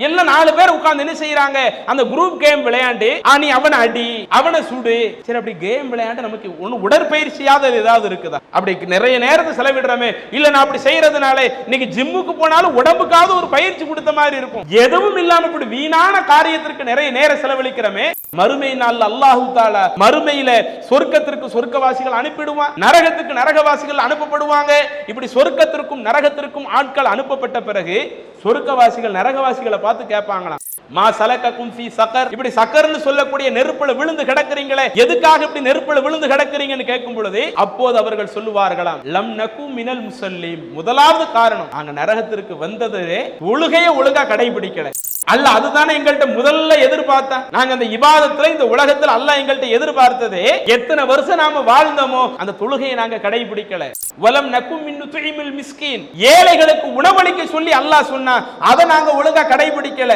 எல்லாம் 4 பேர் உட்கார்ந்து என்ன செய்யறாங்க, அந்த குரூப் கேம் விளையாண்டு நீ அவனை அடி அவனை சுடு. சரி, அப்படி கேம் விளையாண்டு நமக்கு ஒண்ணு உடற்பயிற்சியாவது ஏதாவது இருக்குதா? அப்படி நிறைய நேரத்தை செலவிடுறமே. இல்ல நான் அப்படி செய்யறதுனால இன்னைக்கு ஜிம்முக்கு போனாலும் உடம்புக்காவது ஒரு பயிற்சி கொடுத்த மாதிரி இருக்கும். எதுவும் இல்லாம இப்படி வீணான காரியத்திற்கு நிறைய நேரம் செலவழிக்கிறமே. மறுமை நாள் அல்லாஹு தஆலா மறுமையில சொர்க்கத்திற்கு சொர்க்கவாசிகள் அனுப்பிடுவான், நரகத்துக்கு நரகவாசிகள் அனுப்பப்படுவாங்க. இப்படி சொர்க்கத்திற்கும் நரகத்திற்கும் ஆட்கள் அனுப்பப்பட்ட பிறகு சொர்க்கவாசிகள் நரகவாசிகளை பார்த்து கேட்பாங்களாம், மா சலகக்கும் ஃபீ சகர், இப்படி சக்கர்னு சொல்லக்கூடிய நெருப்புல விழுந்து கிடக்குறீங்களே, எதுக்காக இப்படி நெருப்புல விழுந்து கிடக்குறீங்கன்னு கேட்கும் பொழுது அப்போது அவர்கள் சொல்லுவார்களாம், லம் நகு மினல் முஸல்லீம், முதலாவது காரணம் நாங்க நரகத்திற்கு வந்ததே தொழுகையை ஒழுங்கா கடைபிடிக்கல. அல்லாஹ் அதுதானே எங்கள்கிட்ட முதல்ல எதிர்பார்த்தா. நாங்க அந்த இபாதத்துல இந்த உலகத்துல அல்லாஹ் எங்கள்கிட்ட எதிர்பார்த்ததே எத்தனை வருஷம் நாம வாழ்ந்தோமோ அந்த தொழுகையை நாங்க கடைபிடிக்கல. வலம் நகும் மின் நுத்இமில் மிஸ்கீன், ஏழைகளுக்கு உணவளிக்க சொல்லி அல்லாஹ் சொன்னா அதை நாங்க ஒழுங்கா கடைபிடிக்கல.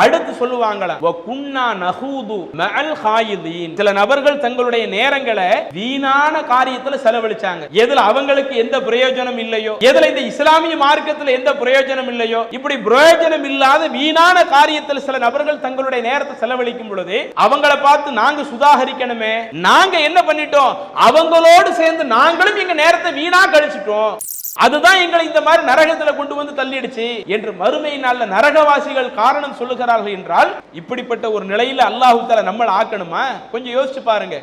அடுத்து சொல்லுவாங்களா, வ குன்னா நஹூது மஅல் ஹாயிதீன், சில நபர்கள் தங்களுடைய நேரங்களை வீணான காரியத்துல செலவழிச்சாங்க. எதுல அவங்களுக்கு எந்த பிரயோஜனம் இல்லையோ, எதுல இந்த இஸ்லாமிய மார்க்கத்துல எந்த பிரயோஜனம் இல்லையோ, இப்படி பிரயோஜனம் இல்லாத வீணான காரியத்துல சில நபர்கள் தங்களுடைய நேரத்தை செலவழிக்கும் பொழுது அவங்களை பார்த்து நாங்க சுதாகரிக்கணுமே, நாங்க என்ன பண்ணிட்டோம், அவங்களோடு சேர்ந்து நாங்களும் எங்க நேரத்தை வீணா கழிச்சிட்டோம், அதுதான் எங்களை இந்த மாதிரி நரகத்துல கொண்டு வந்து தள்ளிடுச்சு என்று மறுமை நாள்ல நரகவாசிகள் காரணம் சொல்லுகிறார்கள் என்றால் இப்படிப்பட்ட ஒரு நிலையில அல்லாஹ் தஆலா நம்மள ஆக்கணுமா? கொஞ்சம் யோசிச்சு பாருங்க.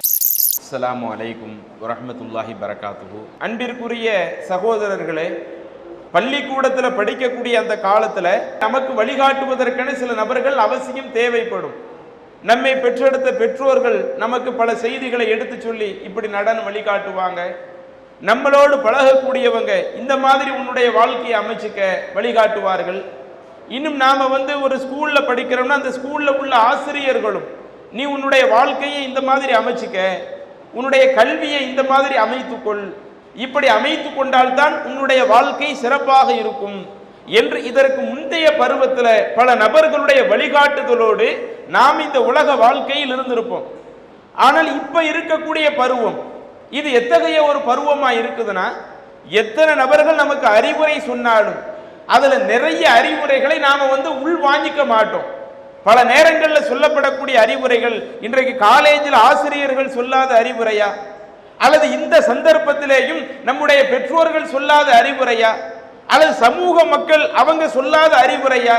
அஸ்ஸலாமு அலைக்கும் வரஹ்மத்துல்லாஹி பரகாத்துஹு. அன்பிற்குரிய சகோதரர்களே, பள்ளிக்கூடத்துல படிக்கக்கூடிய அந்த காலத்துல நமக்கு வழிகாட்டுவதற்கென சில நபர்கள் அவசியம் தேவைப்படும். நம்மை பெற்றெடுத்த பெற்றோர்கள் நமக்கு பல செய்திகளை எடுத்து சொல்லி இப்படி நடன வழிகாட்டுவாங்க. நம்மளோடு பழகக்கூடியவங்க இந்த மாதிரி உன்னுடைய வாழ்க்கையை அமைச்சுக்க வழிகாட்டுவார்கள். இன்னும் நாம ஒரு ஸ்கூல்ல படிக்கிறோம்னா அந்த ஸ்கூல்ல உள்ள ஆசிரியர்களும் நீ உன்னுடைய வாழ்க்கையை இந்த மாதிரி அமைச்சுக்க, உன்னுடைய கல்வியை இந்த மாதிரி அமைத்துக்கொள், இப்படி அமைத்து கொண்டால்தான் உன்னுடைய வாழ்க்கை சிறப்பாக இருக்கும் என்று இதற்கு முந்தைய பருவத்துல பல நபர்களுடைய வழிகாட்டுதலோடு நாம் இந்த உலக வாழ்க்கையில் இருந்திருப்போம். ஆனால் இப்ப இருக்கக்கூடிய பருவம் இது எத்தகைய ஒரு பருவமா இருக்குதுன்னா, எத்தனை நபர்கள் நமக்கு அறிவுரை சொன்னாலும் அதுல நிறைய அறிவுரைகளை நாம உள் வாங்கிக்க மாட்டோம். பல நேரங்களில் சொல்லப்படக்கூடிய அறிவுரைகள் இன்றைக்கு காலேஜில் ஆசிரியர்கள் சொல்லாத அறிவுரையா, அல்லது இந்த சந்தர்ப்பத்திலேயும் நம்முடைய பெற்றோர்கள் சொல்லாத அறிவுரையா, அல்லது சமூக மக்கள் அவங்க சொல்லாத அறிவுரையா?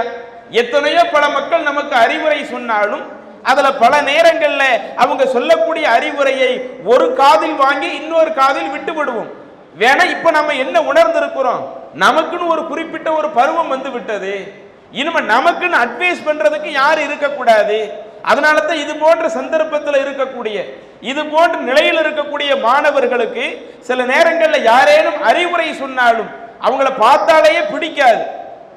எத்தனையோ பல மக்கள் நமக்கு அறிவுரை சொன்னாலும் அதுல பல நேரங்கள்ல அவங்க சொல்லக்கூடிய அறிவுரையை ஒரு காதில் வாங்கி இன்னொரு காதில் விட்டு விடுவோம். வேணா இப்ப நம்ம என்ன உணர்ந்திருக்கிறோம், நமக்குன்னு ஒரு குறிப்பிட்ட ஒரு பருவம் வந்து விட்டது, இனிமே நமக்குன்னு அட்வைஸ் பண்றதுக்கு யாரும் இருக்கக்கூடாது. அதனால தான் இது போன்ற சந்தர்ப்பத்தில் இருக்கக்கூடிய இது போன்ற நிலையில் இருக்கக்கூடிய மாணவர்களுக்கு சில நேரங்களில் யாரேனும் அறிவுரை சொன்னாலும் அவங்கள பார்த்தாலேயே பிடிக்காது.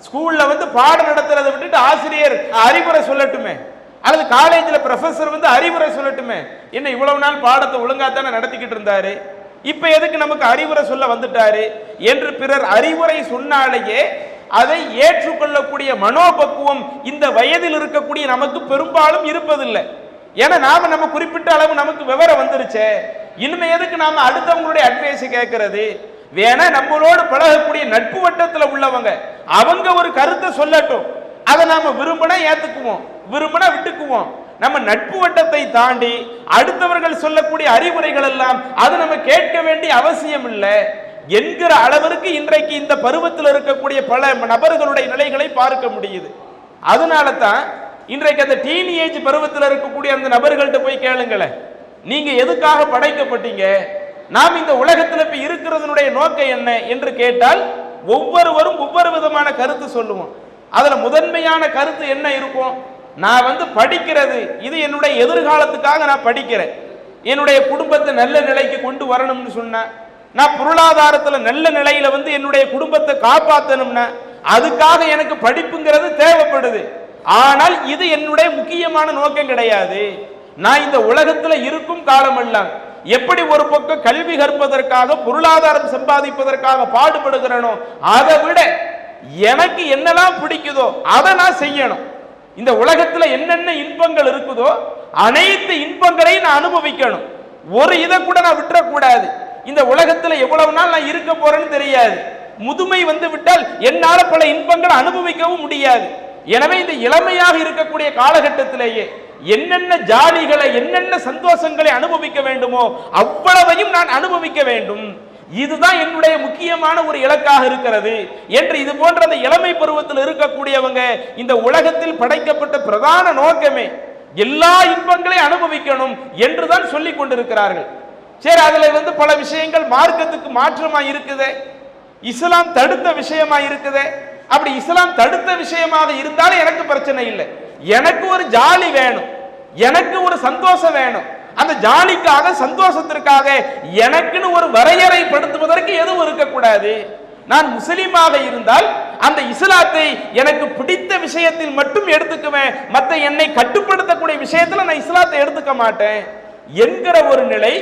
ஸ்கூல்ல பாடம் நடத்துறதை விட்டுட்டு ஆசிரியர் அறிவுரை சொல்லட்டுமே, அல்லது காலேஜில் ப்ரொஃபஸர் அறிவுரை சொல்லட்டுமே, என்ன இவ்வளவு நாள் பாடத்தை ஒழுங்கா தானே நடத்திக்கிட்டு இருந்தாரு, இப்ப எதுக்கு நமக்கு அறிவுரை சொல்ல வந்துட்டாரு என்று பிறர் அறிவுரை சொன்னாலேயே அதை ஏற்றுக்கொள்ளக்கூடிய மனோபக்குவம் இந்த வயதில் இருக்கக்கூடிய நமக்கு பெரும்பாலும் இருப்பதில்லை. ஏன்னா நம்ம குறிப்பிட்ட அளவு நமக்கு விவரம் வந்துருச்சே, இனிமே எதுக்கு நாம அடுத்தவங்களுடைய அட்வைஸ் கேட்கறது? வேணா நம்மளோடு பழகக்கூடிய நட்பு வட்டத்தில் உள்ளவங்க அவங்க ஒரு கருத்தை சொல்லட்டும், அதை நாம விரும்பினா ஏத்துக்குவோம், விரும்பினா விட்டுக்குவோம். நம்ம நட்பு வட்டத்தை தாண்டி அடுத்தவர்கள் சொல்லக்கூடிய அறிவுரைகள் எல்லாம் அது நம்ம கேட்க வேண்டிய அவசியம் இல்லை என்கிற அளவிற்கு இன்றைக்கு இந்த பருவத்தில் இருக்கக்கூடிய பல நபர்களுடைய நிலைகளை பார்க்க முடியுது. அதனால தான் இன்றைக்கு அந்த டீனேஜ் பருவத்தில் இருக்கக்கூடிய அந்த நபர்கள்ட்ட போய் கேளுங்களேன், நீங்க எதுக்காக படைக்கப்பட்டீங்க, நாம் இந்த உலகத்தில் இப்ப இருக்கிறதனுடைய நோக்கம் என்ன என்று கேட்டால் ஒவ்வொருவரும் ஒவ்வொரு விதமான கருத்து சொல்லுவோம். அதுல முதன்மையான கருத்து என்ன இருக்கும், நான் படிக்கிறது இது என்னுடைய எதிர்காலத்துக்காக நான் படிக்கிறேன், என்னுடைய குடும்பத்தை நல்ல நிலைக்கு கொண்டு வரணும்னு சொன்ன, நான் பொருளாதாரத்துல நல்ல நிலையில என்னுடைய குடும்பத்தை காப்பாற்றணும்னா அதுக்காக எனக்கு படிப்புங்கிறது தேவைப்படுது. ஆனால் இது என்னுடைய முக்கியமான நோக்கம் கிடையாது. நான் இந்த உலகத்துல இருக்கும் காலமெல்லாம் எப்படி ஒரு பக்கம் கல்வி கற்பதற்காக பொருளாதாரம் சம்பாதிப்பதற்காக பாடுபடுகிறேனோ அதை விட எனக்கு என்னெல்லாம் பிடிக்குதோ அதை நான் செய்யணும். இந்த உலகத்துல என்னென்ன இன்பங்கள் இருக்குதோ அனைத்து இன்பங்களையும் நான் அனுபவிக்கணும். ஒரு இதை கூட நான் விட்டுறக்கூடாது. இந்த உலகத்துல எவ்வளவு நாள் நான் இருக்க போறேன்னு தெரியாது. முதுமை விட்டால் என்னால பல இன்பங்களை அனுபவிக்கவும் முடியாது. எனவே இந்த இளமையாக இருக்கக்கூடிய காலகட்டத்திலேயே என்னென்ன ஜாலிகளை என்னென்ன சந்தோஷங்களை அனுபவிக்க வேண்டுமோ அவ்வளவையும் நான் அனுபவிக்க வேண்டும், இதுதான் என்னுடைய முக்கியமான ஒரு இலக்காக இருக்கிறது என்று இது போன்ற அந்த இளமை பருவத்தில் இருக்கக்கூடியவங்க இந்த உலகத்தில் படைக்கப்பட்ட பிரதான நோக்கமே எல்லா இன்பங்களையும் அனுபவிக்கணும் என்றுதான் சொல்லிக் கொண்டிருக்கிறார்கள். சரி, அதுல பல விஷயங்கள் மார்க்கத்துக்கு மாற்றமா இருக்குது, இஸ்லாம் தடுத்த விஷயமா இருக்குது. அப்படி இஸ்லாம் தடுத்த விஷயமாக இருந்தாலும் எனக்கு பிரச்சனை இல்லை. எனக்கு ஒரு ஜாலி வேணும், எனக்கு ஒரு சந்தோஷம் வேணும். அந்த ஜாலிக்காக சந்தோஷத்திற்காக எனக்குன்னு ஒரு வரையறைப்படுத்துவதற்கு எதுவும் இருக்கக்கூடாது. நான் முஸ்லீமாக இருந்தால் அந்த இஸ்லாத்தை எனக்கு பிடித்த விஷயத்தில் மட்டும் எடுத்துக்குவேன், மற்ற என்னை கட்டுப்படுத்தக்கூடிய விஷயத்துல நான் இஸ்லாத்தை எடுத்துக்க மாட்டேன் என்கிற ஒரு நிலை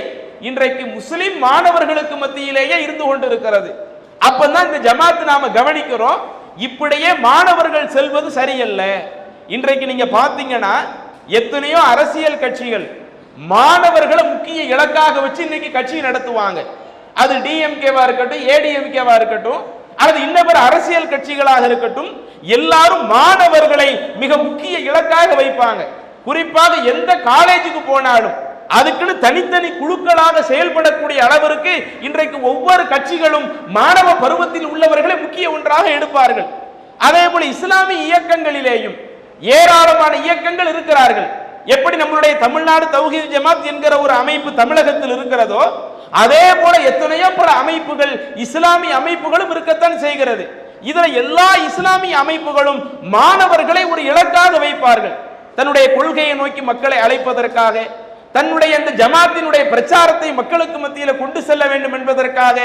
இன்றைக்கு முஸ்லிம் மாணவர்களுக்கு மத்தியிலேயே இருந்து கொண்டிருக்கிறது. அப்பதான் இந்த ஜமாத் நாம கவனிக்கிறோம், இப்படியே மாணவர்கள் செல்வது சரியல்ல. இன்றைக்கு நீங்க பாத்தீங்கன்னா எத்தனையோ அரசியல் கட்சிகள் மாணவர்களை முக்கிய இலக்காக வச்சு இன்னைக்கு கட்சி நடத்துவாங்க. அது டிஎம்கேவா இருக்கட்டும், ஏடிஎம்கேவா இருக்கட்டும், அல்லது இன்னொரு அரசியல் கட்சிகளாக இருக்கட்டும், எல்லாரும் மாணவர்களை மிக முக்கிய இலக்காக வைப்பாங்க. குறிப்பாக எந்த காலேஜுக்கு போனாலும் அதுக்குன்னு தனித்தனி குழுக்களாக செயல்படக்கூடிய அளவிற்கு இன்றைக்கு ஒவ்வொரு கட்சிகளும் மாணவ பருவத்தில் உள்ளவர்களை முக்கிய ஒன்றாக எடுப்பார்கள். அதே போல இஸ்லாமிய இயக்கங்களிலேயும் ஏராளமான இயக்கங்கள் இருக்கிறார்கள். எப்படி நம்மளுடைய தமிழ்நாடு தௌஹீத் ஜமாத் என்கிற ஒரு அமைப்பு தமிழகத்தில் இருக்கிறதோ அதே போல எத்தனையோ பல அமைப்புகள் இஸ்லாமிய அமைப்புகளும் இருக்கத்தான் செய்கிறது. இதுல எல்லா இஸ்லாமிய அமைப்புகளும் மாணவர்களை ஒரு இலக்காக வைப்பார்கள். தன்னுடைய கொள்கையை நோக்கி மக்களை அழைப்பதற்காக, தன்னுடைய அந்த ஜமாத்தினுடைய பிரச்சாரத்தை மக்களுக்கு மத்தியில் கொண்டு செல்ல வேண்டும் என்பதற்காக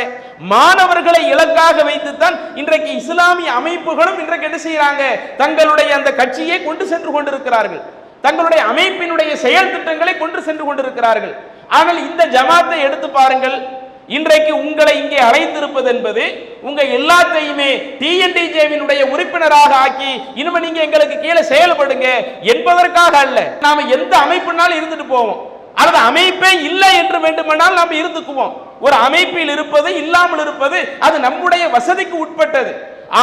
மாணவர்களை இலக்காக வைத்துத்தான் இன்றைக்கு இஸ்லாமிய அமைப்புகளும் இன்றைக்கு என்ன செய்யறாங்க, தங்களுடைய அந்த கட்சியை கொண்டு சென்று கொண்டிருக்கிறார்கள், தங்களுடைய அமைப்பினுடைய செயல் திட்டங்களை கொண்டு சென்று கொண்டிருக்கிறார்கள். ஆனால் இந்த ஜமாத்தை எடுத்து பாருங்கள், இன்றைக்கு உங்களை இங்கே அழைத்திருப்பது என்பது உங்க எல்லாத்தையுமே டிஎன்டிஜேவினுடைய உறுப்பினராக ஆக்கி இனிமே நீங்க எங்களுக்கு கீழே செயல்படுங்க என்பதற்காக அல்ல. நாம எந்த அமைப்புனாலும் இருந்துட்டு போவோம், அல்லது அமைப்பே இல்லை என்று வேண்டுமானால் நாம் இருந்துக்குவோம். ஒரு அமைப்பில் இருப்பது இல்லாமல் இருப்பது அது நம்முடைய வசதிக்கு உட்பட்டது.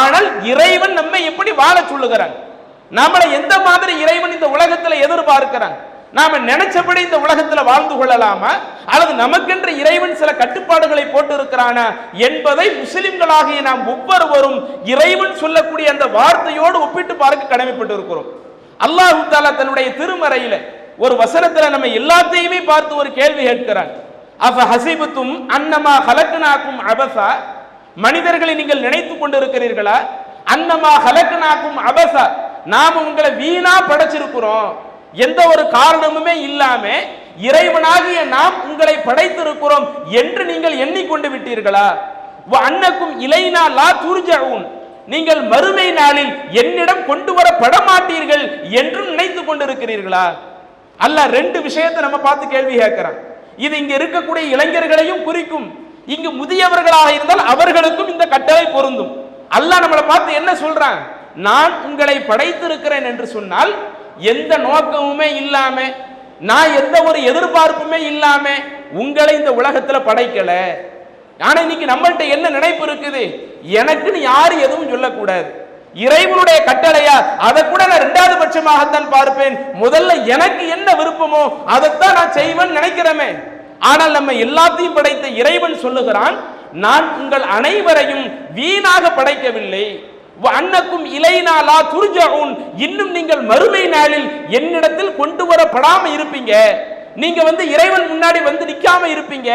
ஆனால் இறைவன் நம்மை எப்படி வாழ சொல்லுகிறான், நம்மளை எந்த மாதிரி இறைவன் இந்த உலகத்தில் எதிர்பார்க்கிறான், நாம நினைச்சபடி இந்த உலகத்தில் வாழ்ந்து கொள்ளலாமா, அல்லது நமக்கென்று இறைவன் சில கட்டுப்பாடுகளை போட்டு இருக்கிறானா என்பதை முஸ்லிம்களாகிய நாம் ஒவ்வொருவரும் இறைவன் சொல்லக்கூடிய அந்த வார்த்தையோடு ஒப்பிட்டு பார்க்க கடமைப்பட்டு இருக்கிறோம். அல்லாஹ் தஆலா தன்னுடைய திருமறையில ஒரு வசனத்துல நம்ம எல்லாத்தையுமே பார்த்து ஒரு கேள்வி கேட்கிறான். அஃப ஹஸிபத்தும் அன்னமா ஹலக்னாக்கும் அபஸா, மனிதர்களை நீங்கள் நினைத்துக் கொண்டிருக்கிறீர்களா, அன்னமா ஹலக்னாக்கும் அபஸா, நாம உங்களை வீணா படைச்சிருக்கிறோம், எந்த ஒரு காரணமுமே இல்லாம இறைவனாகிய நாம் உங்களை படைத்திருக்கிறோம் என்று நீங்கள் எண்ணிக்கொண்டு விட்டீர்களா, அன்னக்கும் இலைனா லா துர்ஜஊன், நீங்கள் மறுமை நாளில் என்னிடம் கொண்டு வரப்பட மாட்டீர்கள் என்று நினைத்துக் கொண்டிருக்கிறீர்களா. அல்லாஹ் ரெண்டு விஷயத்தை நம்ம பார்த்து கேள்வி கேட்கிறான். இது இங்க இருக்கக்கூடிய இளைஞர்களையும் குறிக்கும், இங்கு முதியவர்களாக இருந்தால் அவர்களுக்கும் இந்த கட்டளை பொருந்தும். அல்லாஹ் நம்மளை பார்த்து என்ன சொல்றான், நான் உங்களை படைத்திருக்கிறேன் என்று சொன்னால் எந்த நோக்கமுமே இல்லாம, நான் எந்த ஒரு எதிர்பார்ப்புமே இல்லாம உங்களை இந்த உலகத்துல படைக்கல. ஆனா இன்னைக்கு நம்மள்ட்ட என்ன நினைப்பு இருக்குது, எனக்குன்னு யாரும் எதுவும் சொல்லக்கூடாது, இறைவனுடைய கட்டளையா அதை கூட நான் இரண்டாவது பட்சமாகத்தான் பார்ப்பேன், முதல்ல எனக்கு என்ன விருப்பமோ அதைத்தான் நான் செய்வேன் நினைக்கிறேமே. ஆனால் நம்ம எல்லாத்தையும் படைத்த இறைவன் சொல்லுகிறான், நான் உங்கள் அனைவரையும் வீணாக படைக்கவில்லை, அன்னக்கும் இலைனா லா துர்ஜஊன், இன்னும் நீங்கள் மறுமை நாளில் என்னிடத்தில் கொண்டு வரப்படாம இருப்பீங்க, நீங்க இறைவன் முன்னாடி நிக்காம இருப்பீங்க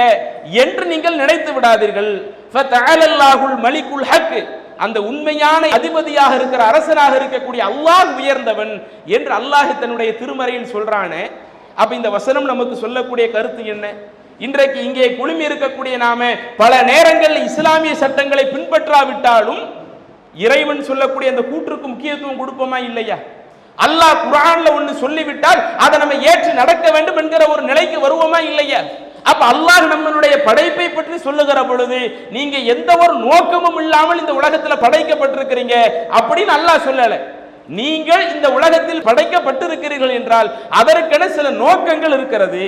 என்று நீங்கள் நினைத்து விடாதீர்கள். ஃபதஅலல்லாஹுல் மலிகுல் ஹக், அந்த உண்மையான அதிபதியாக இருக்கிற அரசனாக இருக்கக்கூடிய அல்லாஹ் உயர்ந்தவன் என்று அல்லாஹ் தன்னுடைய திருமறையில் சொல்றானே. அப்ப இந்த வசனம் நமக்கு சொல்லக்கூடிய கருத்து என்ன, இன்றைக்கு இங்கே குழுமி இருக்கக்கூடிய நாம பல நேரங்களில் இஸ்லாமிய சட்டங்களை பின்பற்றாவிட்டாலும் இறைவன் சொல்லக்கூடிய அந்த கூற்றுக்கு முக்கியத்துவம் கொடுப்போமா இல்லையா? அல்லாஹ் குர்ஆன்ல ஒன்று சொல்லிவிட்டால் அதை நம்ம ஏற்று நடக்க வேண்டும் என்கிற ஒரு நிலைக்கு வருவோமா இல்லையா? அப்ப அல்லாஹ் நம்மளுடைய படைப்பை பற்றி சொல்லுகிற பொழுது நீங்க எந்த ஒரு நோக்கமும் இல்லாமல் இந்த உலகத்தில் படைக்கப்பட்டிருக்கிறீங்க அப்படின்னு அல்லாஹ் சொல்லல. நீங்கள் இந்த உலகத்தில் படைக்கப்பட்டிருக்கிறீர்கள் என்றால் அதற்கென சில நோக்கங்கள் இருக்கிறது.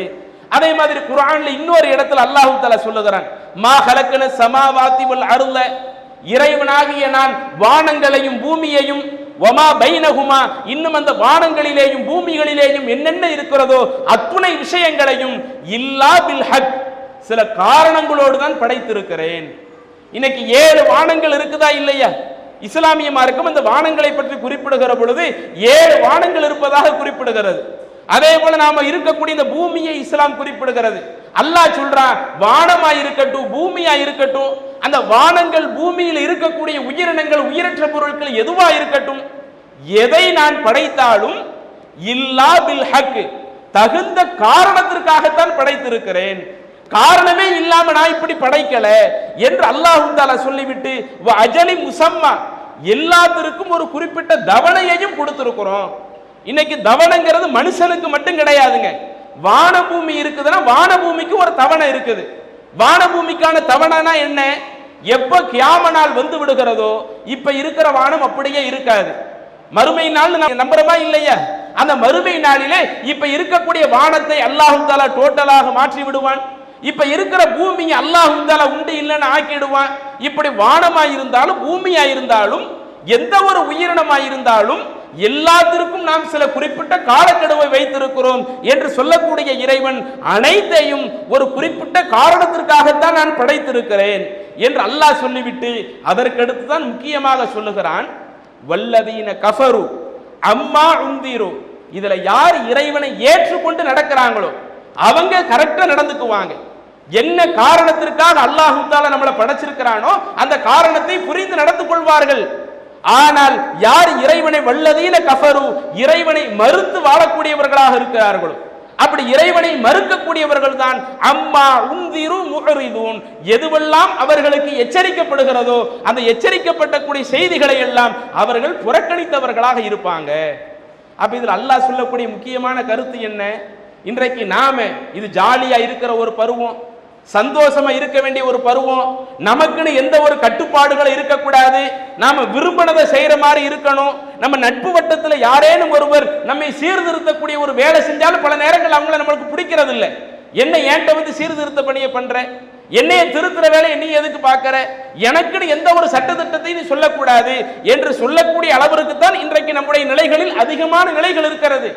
அதே மாதிரி குர்ஆன்ல இன்னொரு இடத்துல அல்லாஹ் தஆலா சொல்லுகிறான், மா ஹலக்ன ஸமாவாதி வல் அர்த, இறைவனாகிய நான் வானங்களையும் பூமியையும் வமா பைனஹுமா, இன்னும் அந்த வானங்களிலேயும் பூமிகளிலேயும் என்னென்ன இருக்கிறதோ அத்துணை விஷயங்களையும் இல்லா பில் ஹக், சில காரணங்களோடு தான் படைத்திருக்கிறேன். இன்னைக்கு 7 வானங்கள் இருக்குதா இல்லையா? இஸ்லாமிய மார்க்கம் அந்த வானங்களை பற்றி குறிப்பிடுகிற பொழுது 7 வானங்கள் இருப்பதாக குறிப்பிடுகிறது. அதே போல நாம இருக்கக்கூடிய இந்த பூமியை இஸ்லாம் குறிப்பிடுகிறது. அல்லாஹ் சொல்றான், வானமா இருக்கட்டும் பூமியா இருக்கட்டும், அந்த வானங்கள் பூமியில் இருக்கக்கூடிய உயிரினங்கள் உயிரற்ற பொருட்கள் எதுவா இருக்கட்டும், எதை நான் படைத்தாலும் இல்லா பில் ஹக், தகுந்த காரணத்திற்காகத்தான் படைத்திருக்கிறேன், காரணமே இல்லாம நான் இப்படி படைக்கல என்று அல்லாஹ் தஆலா சொல்லிவிட்டு அஜலி முசம்மா, எல்லாத்திற்கும் ஒரு குறிப்பிட்ட தவணையையும் கொடுத்திருக்கிறோம். இன்னைக்கு தவணைங்கிறது மனுஷனுக்கு மட்டும் கிடையாதுங்க. வான பூமி இருக்குதுன்னா வான பூமிக்கு ஒரு தவணை இருக்குது. வான பூமிக்கான தவணைனா என்ன? எப்ப கியாம நாள் வந்து விடுகிறதோ இப்ப இருக்கிற வானம் அப்படியே இருக்காது. மறுமை நாள் நம்புறமா இல்லையா? அந்த மறுமை நாளிலே இப்ப இருக்கக்கூடிய வானத்தை அல்லாஹ் தஆலா டோட்டலாக மாற்றி விடுவான். இப்ப இருக்கிற பூமியை அல்லாஹ் தஆலா உண்டு இல்லைன்னு ஆக்கிடுவான். இப்படி வானமா இருந்தாலும் பூமியா இருந்தாலும் எந்த ஒரு உயிரினமா இருந்தாலும் எல்லாத்திற்கும் நாம் சில குறிப்பிட்ட காலக்கெடுவை வைத்திருக்கிறோம் என்று சொல்லக்கூடிய இறைவன் அனைத்தையும் ஒரு குறிப்பிட்ட காரணத்திற்காகத்தான் நான் படைத்திருக்கிறேன் என்று அல்லாஹ் சொல்லிவிட்டு அதற்கடுத்து தான் முக்கியமாக சொல்லுகிறான், வல்லதீன கஃபரு அம்மா உந்திரு. இதுல யார் இறைவனை ஏற்றுக்கொண்டு நடக்கிறாங்களோ அவங்க கரெக்டா நடந்துக்குவாங்க. என்ன காரணத்திற்காக அல்லாஹ் தஆலா நம்மளை படைச்சிருக்கிறானோ அந்த காரணத்தை புரிந்து நடந்து கொள்வார்கள். ஆனால் யார் இறைவனை வல்லதீன கஃபரு, இறைவனை மறுத்து வாழக்கூடியவர்களாக இருக்கிறார்களோ, அப்படி இறைவனை மறுக்கக்கூடியவர்கள் தான் அம்மா உந்திரு முஅரிதுன், எதுவெல்லாம் அவர்களுக்கு எச்சரிக்கப்படுகிறதோ அந்த எச்சரிக்கப்படக்கூடிய செய்திகளை எல்லாம் அவர்கள் புறக்கணித்தவர்களாக இருப்பாங்க. அப்ப இதில் அல்லாஹ் சொல்லக்கூடிய முக்கியமான கருத்து என்ன? இன்றைக்கு நாம இது ஜாலியா இருக்கிற ஒரு பருவம், சந்தோஷமா இருக்க வேண்டிய ஒரு பருவம், நமக்குன்னு எந்த ஒரு கட்டுப்பாடுகளும் இருக்கக்கூடாது, நாம விரும்பினதை செய்யற மாதிரி இருக்கணும். நம்ம நட்பு வட்டத்தில் யாரேனும் ஒருவர் நம்மை சீர்திருத்தக்கூடிய ஒரு வேலை செஞ்சாலும் பல நேரங்கள் அவங்கள நம்மளுக்கு பிடிக்கிறது இல்லை. என்ன ஏன்ட்ட வந்து சீர்திருத்த பணியை பண்ற, என்னைய திருத்துற வேலை நீ எதுக்கு பார்க்கிற, எனக்குன்னு எந்த ஒரு சட்டத்திட்டத்தை நீ சொல்லக்கூடாது என்று சொல்லக்கூடிய அளவிற்கு தான் இன்றைக்கு நம்முடைய நிலைகளில் அதிகமான நிலைகள் இருக்கிறது.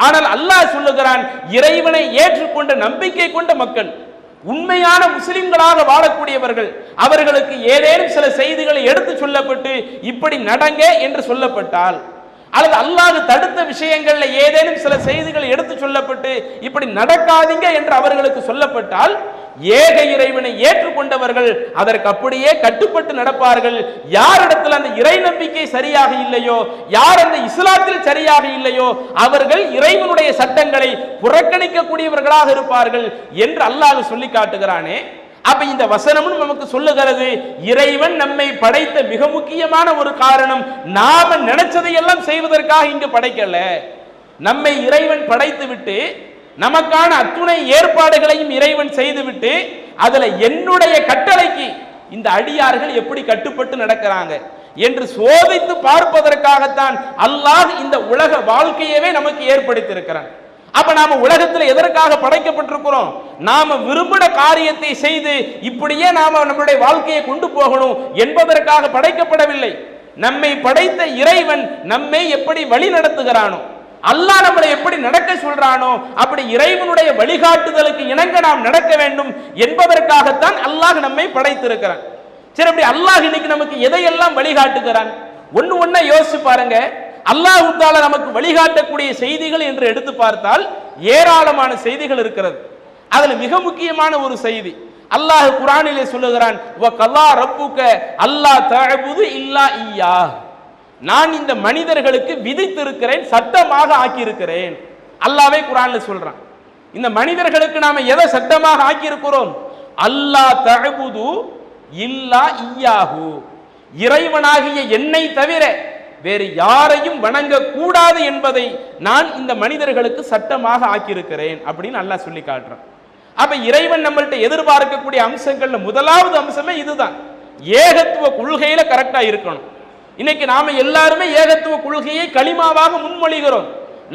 ஆனால் அல்லாஹ் சொல்லுகிறான், இறைவனை ஏற்றுக்கொண்ட நம்பிக்கை கொண்ட மக்கள், உண்மையான முஸ்லிம்களாக வாழக்கூடியவர்கள், அவர்களுக்கு ஏதேனும் சில செய்திகளை எடுத்து சொல்லப்பட்டு இப்படி நடங்க என்று சொல்லப்பட்டால், அல்லது அல்லாஹ் தடுத்த விஷயங்கள்ல ஏதேனும் சில செய்திகளை எடுத்து சொல்லப்பட்டு இப்படி நடக்காதீங்க என்று அவர்களுக்கு சொல்லப்பட்டால், ஏக இறைவனை ஏற்றுக்கொண்டவர்கள் அதற்கு அப்படியே கட்டுப்பட்டு நடப்பார்கள். யாரிடத்தில் அந்த இறை நம்பிக்கை சரியாக இல்லையோ, யார் அந்த இஸ்லாத்தில் சரியாக இல்லையோ, அவர்கள் இறைவனுடைய சட்டங்களை புறக்கணிக்கக்கூடியவர்களாக இருப்பார்கள் என்று அல்லாஹ் சொல்லி காட்டுகிறானே. அப்ப இந்த வசனமும் நமக்கு சொல்லுகிறது, இறைவன் நம்மை படைத்த மிக முக்கியமான ஒரு காரணம் நாம நினைச்சதையெல்லாம் செய்வதற்காக இங்கு படைக்கல. நம்மை இறைவன் படைத்து விட்டு நமக்கான அத்துணை ஏற்பாடுகளையும் இறைவன் செய்துவிட்டு அதுல என்னுடைய கட்டளைக்கு இந்த அடியார்கள் எப்படி கட்டுப்பட்டு நடக்கிறாங்க என்று சோதித்து பார்ப்பதற்காகத்தான் அல்லாஹ் இந்த உலக வாழ்க்கையவே நமக்கு ஏற்படுத்தியிருக்கிறான். அப்ப நாம உலகத்தில் எதற்காக படைக்கப்பட்டிருக்கிறோம்? நாம விரும்பின காரியத்தை செய்து இப்படியே நாம நம்முடைய வாழ்க்கையை கொண்டு போகணும் என்பதற்காக படைக்கப்படவில்லை. நம்மை படைத்த இறைவன் நம்மை எப்படி வழி நடத்துகிறானோ, அல்லாஹ் நம்மளை எப்படி நடக்க சொல்றானோ அப்படி இறைவனுடைய வழிகாட்டுதலுக்கு இணங்க நாம் நடக்க வேண்டும் என்பதற்காகத்தான் அல்லாஹ் நம்மை படைத்திருக்கிறான். சரி, அப்படி அல்லாஹ் இன்னைக்கு நமக்கு எதையெல்லாம் வழிகாட்டுகிறான்? ஒண்ணு யோசிச்சு பாருங்க. அல்லாஹ் தஆலா நமக்கு வழிகாட்டக்கூடிய செய்திகள் என்று எடுத்து பார்த்தால் ஏராளமான செய்திகள் இருக்கிறது. அதுல மிக முக்கியமான ஒரு செய்தி அல்லாஹ் குர்ஆனிலே சொல்லுகிறான், வகல்லா ரப்புக அல்லா தஅபுது இல்லா இய்யா, நான் இந்த மனிதர்களுக்கு விதித்திருக்கிறேன், சட்டமாக ஆக்கியிருக்கிறேன். அல்லாஹ்வே குர்ஆன்ல சொல்றான். இந்த மனிதர்களுக்கு நாம எதை சட்டமாக ஆக்கி இருக்கிறோம்? அல்லா தஅபுது இல்லா இய்யாஹு, இறைவனாகிய என்னை தவிர வேறு யாரையும் வணங்க கூடாது என்பதை நான் இந்த மனிதர்களுக்கு சட்டமாக ஆக்கியிருக்கிறேன் அப்படின்னு அல்லாஹ் சொல்லி காட்டுறான். அப்ப இறைவன் நம்மள்ட்ட எதிர்பார்க்கக்கூடிய அம்சங்கள்ல முதலாவது அம்சமே இதுதான், ஏகத்துவ கொள்கையில கரெக்டா இருக்கணும். இன்னைக்கு நாம எல்லாருமே ஏகத்துவ கொள்கையை கலிமாவாக முன்மொழிகிறோம்.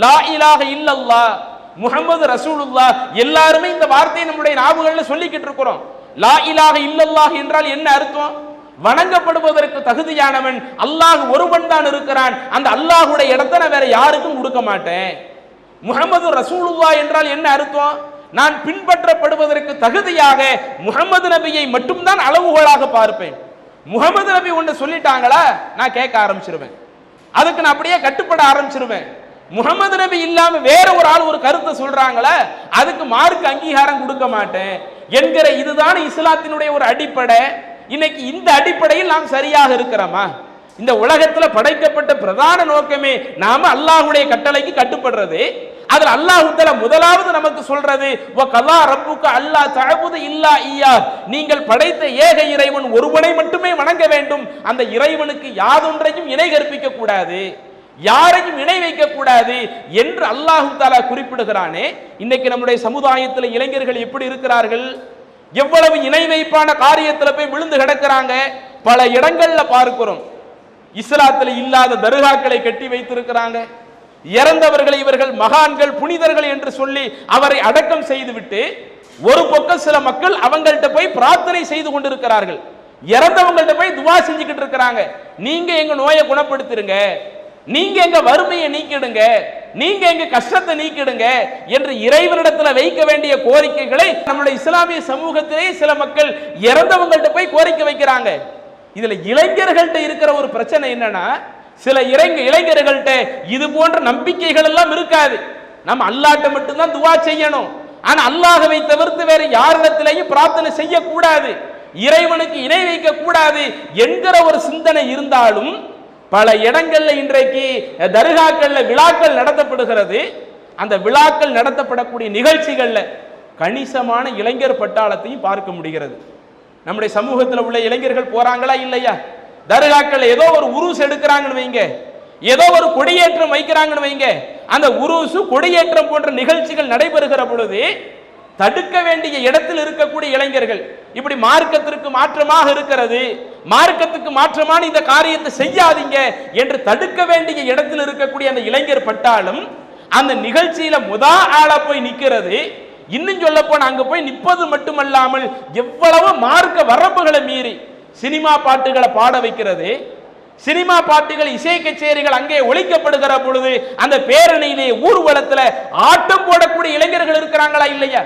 லா இலாஹ இல்லல்லாஹ் முஹம்மது ரசூலுல்லாஹ், எல்லாருமே இந்த வார்த்தையை நம்முடைய நாவுகள்ல சொல்லிக்கிட்டு இருக்கிறோம். லா இலாஹ இல்லல்லாஹ் என்றால் என்ன அர்த்தம்? வணங்கப்படுவதற்கு தகுதியானவன் அல்லாஹ் ஒருவன் தான் இருக்கிறான். அந்த அல்லாஹ்வுடைய இடத்தை நான் வேற யாருக்கும் கொடுக்க மாட்டேன். முஹம்மது ரசூலுல்லாஹ் என்றால் என்ன அர்த்தம்? நான் பின்பற்றப்படுவதற்கு தகுதியாக முஹம்மது நபியை மட்டும்தான் அளவுகோலாக பார்ப்பேன். முஹம்மது நபி ஒன்று சொல்லிட்டாங்களா, நான் கேட்க ஆரம்பிச்சிருவேன், அதுக்கு நான் அப்படியே கட்டுப்பட ஆரம்பிச்சிருவேன். முஹம்மது நபி இல்லாம வேற ஒரு ஆள் ஒரு கருத்தை சொல்றாங்களா, அதுக்கு மார்க்கு அங்கீகாரம் கொடுக்க மாட்டேன் என்கிற இதுதான் இஸ்லாத்தினுடைய ஒரு அடிப்படை. இன்னைக்கு இந்த அடிப்படையில் நாம் சரியாக இருக்கிறோமா? இந்த உலகத்துல படைக்கப்பட்ட பிரதான நோக்கமே நாம அல்லாஹ்வுடைய கட்டளைக்கு கட்டுப்படுறது. அதுல அல்லாஹ் தஆலா முதலாவது நமக்கு சொல்றது வகலா ரப்புக அல்லா தஅபுது இல்லா இய்யா, நீங்கள் படைத்த ஏக இறைவன் ஒருவனை மட்டுமே வணங்க வேண்டும், அந்த இறைவனுக்கு யாதொன்றையும் இணை கற்பிக்க கூடாது, யாரையும் இணை வைக்க கூடாது என்று அல்லாஹ் தஆலா குறிப்பிடுகிறானே. இன்னைக்கு நம்முடைய சமுதாயத்தில் இளைஞர்கள் எப்படி இருக்கிறார்கள்? எவ்வளவு இணை வைப்பான காரியத்தில் போய் விழுந்து கிடக்கிறாங்க. பல இடங்கள்ல பார்க்கிறோம். இஸ்லாத்தில் இல்லாத தர்காக்களை கட்டி வைத்திருக்கிறாங்க. இறந்தவர்களை இவர்கள் மகான்கள் புனிதர்கள் என்று சொல்லி அவரை அடக்கம் செய்துவிட்டு ஒரு பக்கம் சில மக்கள் அவங்கள்ட்ட போய் பிரார்த்தனை செய்து கொண்டிருக்கிறார்கள். இறந்தவங்கள்ட்ட போய் துவா செஞ்சுக்கிட்டு இருக்கிறாங்க. நீங்க எங்க நோயை குணப்படுத்திடுங்க, நீங்க எங்க வறுமையை நீக்கிடுங்க, நீங்க எங்க கஷ்டத்தை நீக்கிடுங்க என்று இறைவனிடத்துல வைக்க வேண்டிய கோரிக்கைகளை நம்முடைய இஸ்லாமிய சமூகத்திலே சில மக்கள் இறந்தவங்கள்ட்ட போய் கோரிக்கை வைக்கிறாங்க. இதுல இளைஞர்கள்ட்ட இருக்கிற ஒரு பிரச்சனை என்னன்னா, சில இளைஞர்கள்ட்ட இது போன்ற நம்பிக்கைகள் எல்லாம் இருக்காது. நம்ம அல்லாஹ்ட்ட மட்டும்தான் துவா செய்யணும், ஆனா அல்லாஹ்வை தவிர்த்து வேற யாரிடத்திலேயும் பிரார்த்தனை செய்யக்கூடாது, இறைவனுக்கு இணை வைக்க கூடாது என்கிற ஒரு சிந்தனை இருந்தாலும் பல இடங்கள்ல இன்றைக்கு தர்காக்கள்ல விழாக்கள் நடத்தப்படுகிறது. அந்த விழாக்கள் நடத்தப்படக்கூடிய நிகழ்ச்சிகள்ல கணிசமான இளைஞர் பட்டாளத்தையும் பார்க்க முடிகிறது. நம்முடைய சமூகத்தில் உள்ள இளைஞர்கள் போறாங்களா இல்லையா? தர்காக்கள் ஏதோ ஒரு உருஸ் எடுக்கிறாங்கன்னு வைங்க, ஏதோ ஒரு கொடியேற்றம் வைக்கிறாங்கன்னு வைங்க, அந்த உருசு கொடியேற்றம் போன்ற நிகழ்ச்சிகள் நடைபெறுகிற பொழுது தடுக்க வேண்டிய இடத்தில் இருக்கக்கூடிய இளைஞர்கள் இப்படி மார்க்கத்திற்கு மாற்றமாக இருக்கிறது, மார்க்கத்துக்கு மாற்றமான இந்த காரியத்தை செய்யாதீங்க என்று தடுக்க வேண்டிய இடத்தில் இருக்கக்கூடிய அந்த இளைஞர் பட்டாலும் அந்த நிகழ்ச்சியில ஆளா போய் நிக்கிறது. இன்னும் சொல்ல போன அங்க போய் நிற்பது மட்டுமல்லாமல் எவ்வளவு மார்க்க வரம்புகளை மீறி சினிமா பாட்டுகளை பாட வைக்கிறது, சினிமா பாட்டுகள் இசை கச்சேரிகள் அங்கே ஒழிக்கப்படுகிற பொழுது அந்த பேரணியிலே ஊர்வலத்தில் ஆட்டம் போடக்கூடிய இளைஞர்கள் இருக்கிறாங்களா இல்லையா?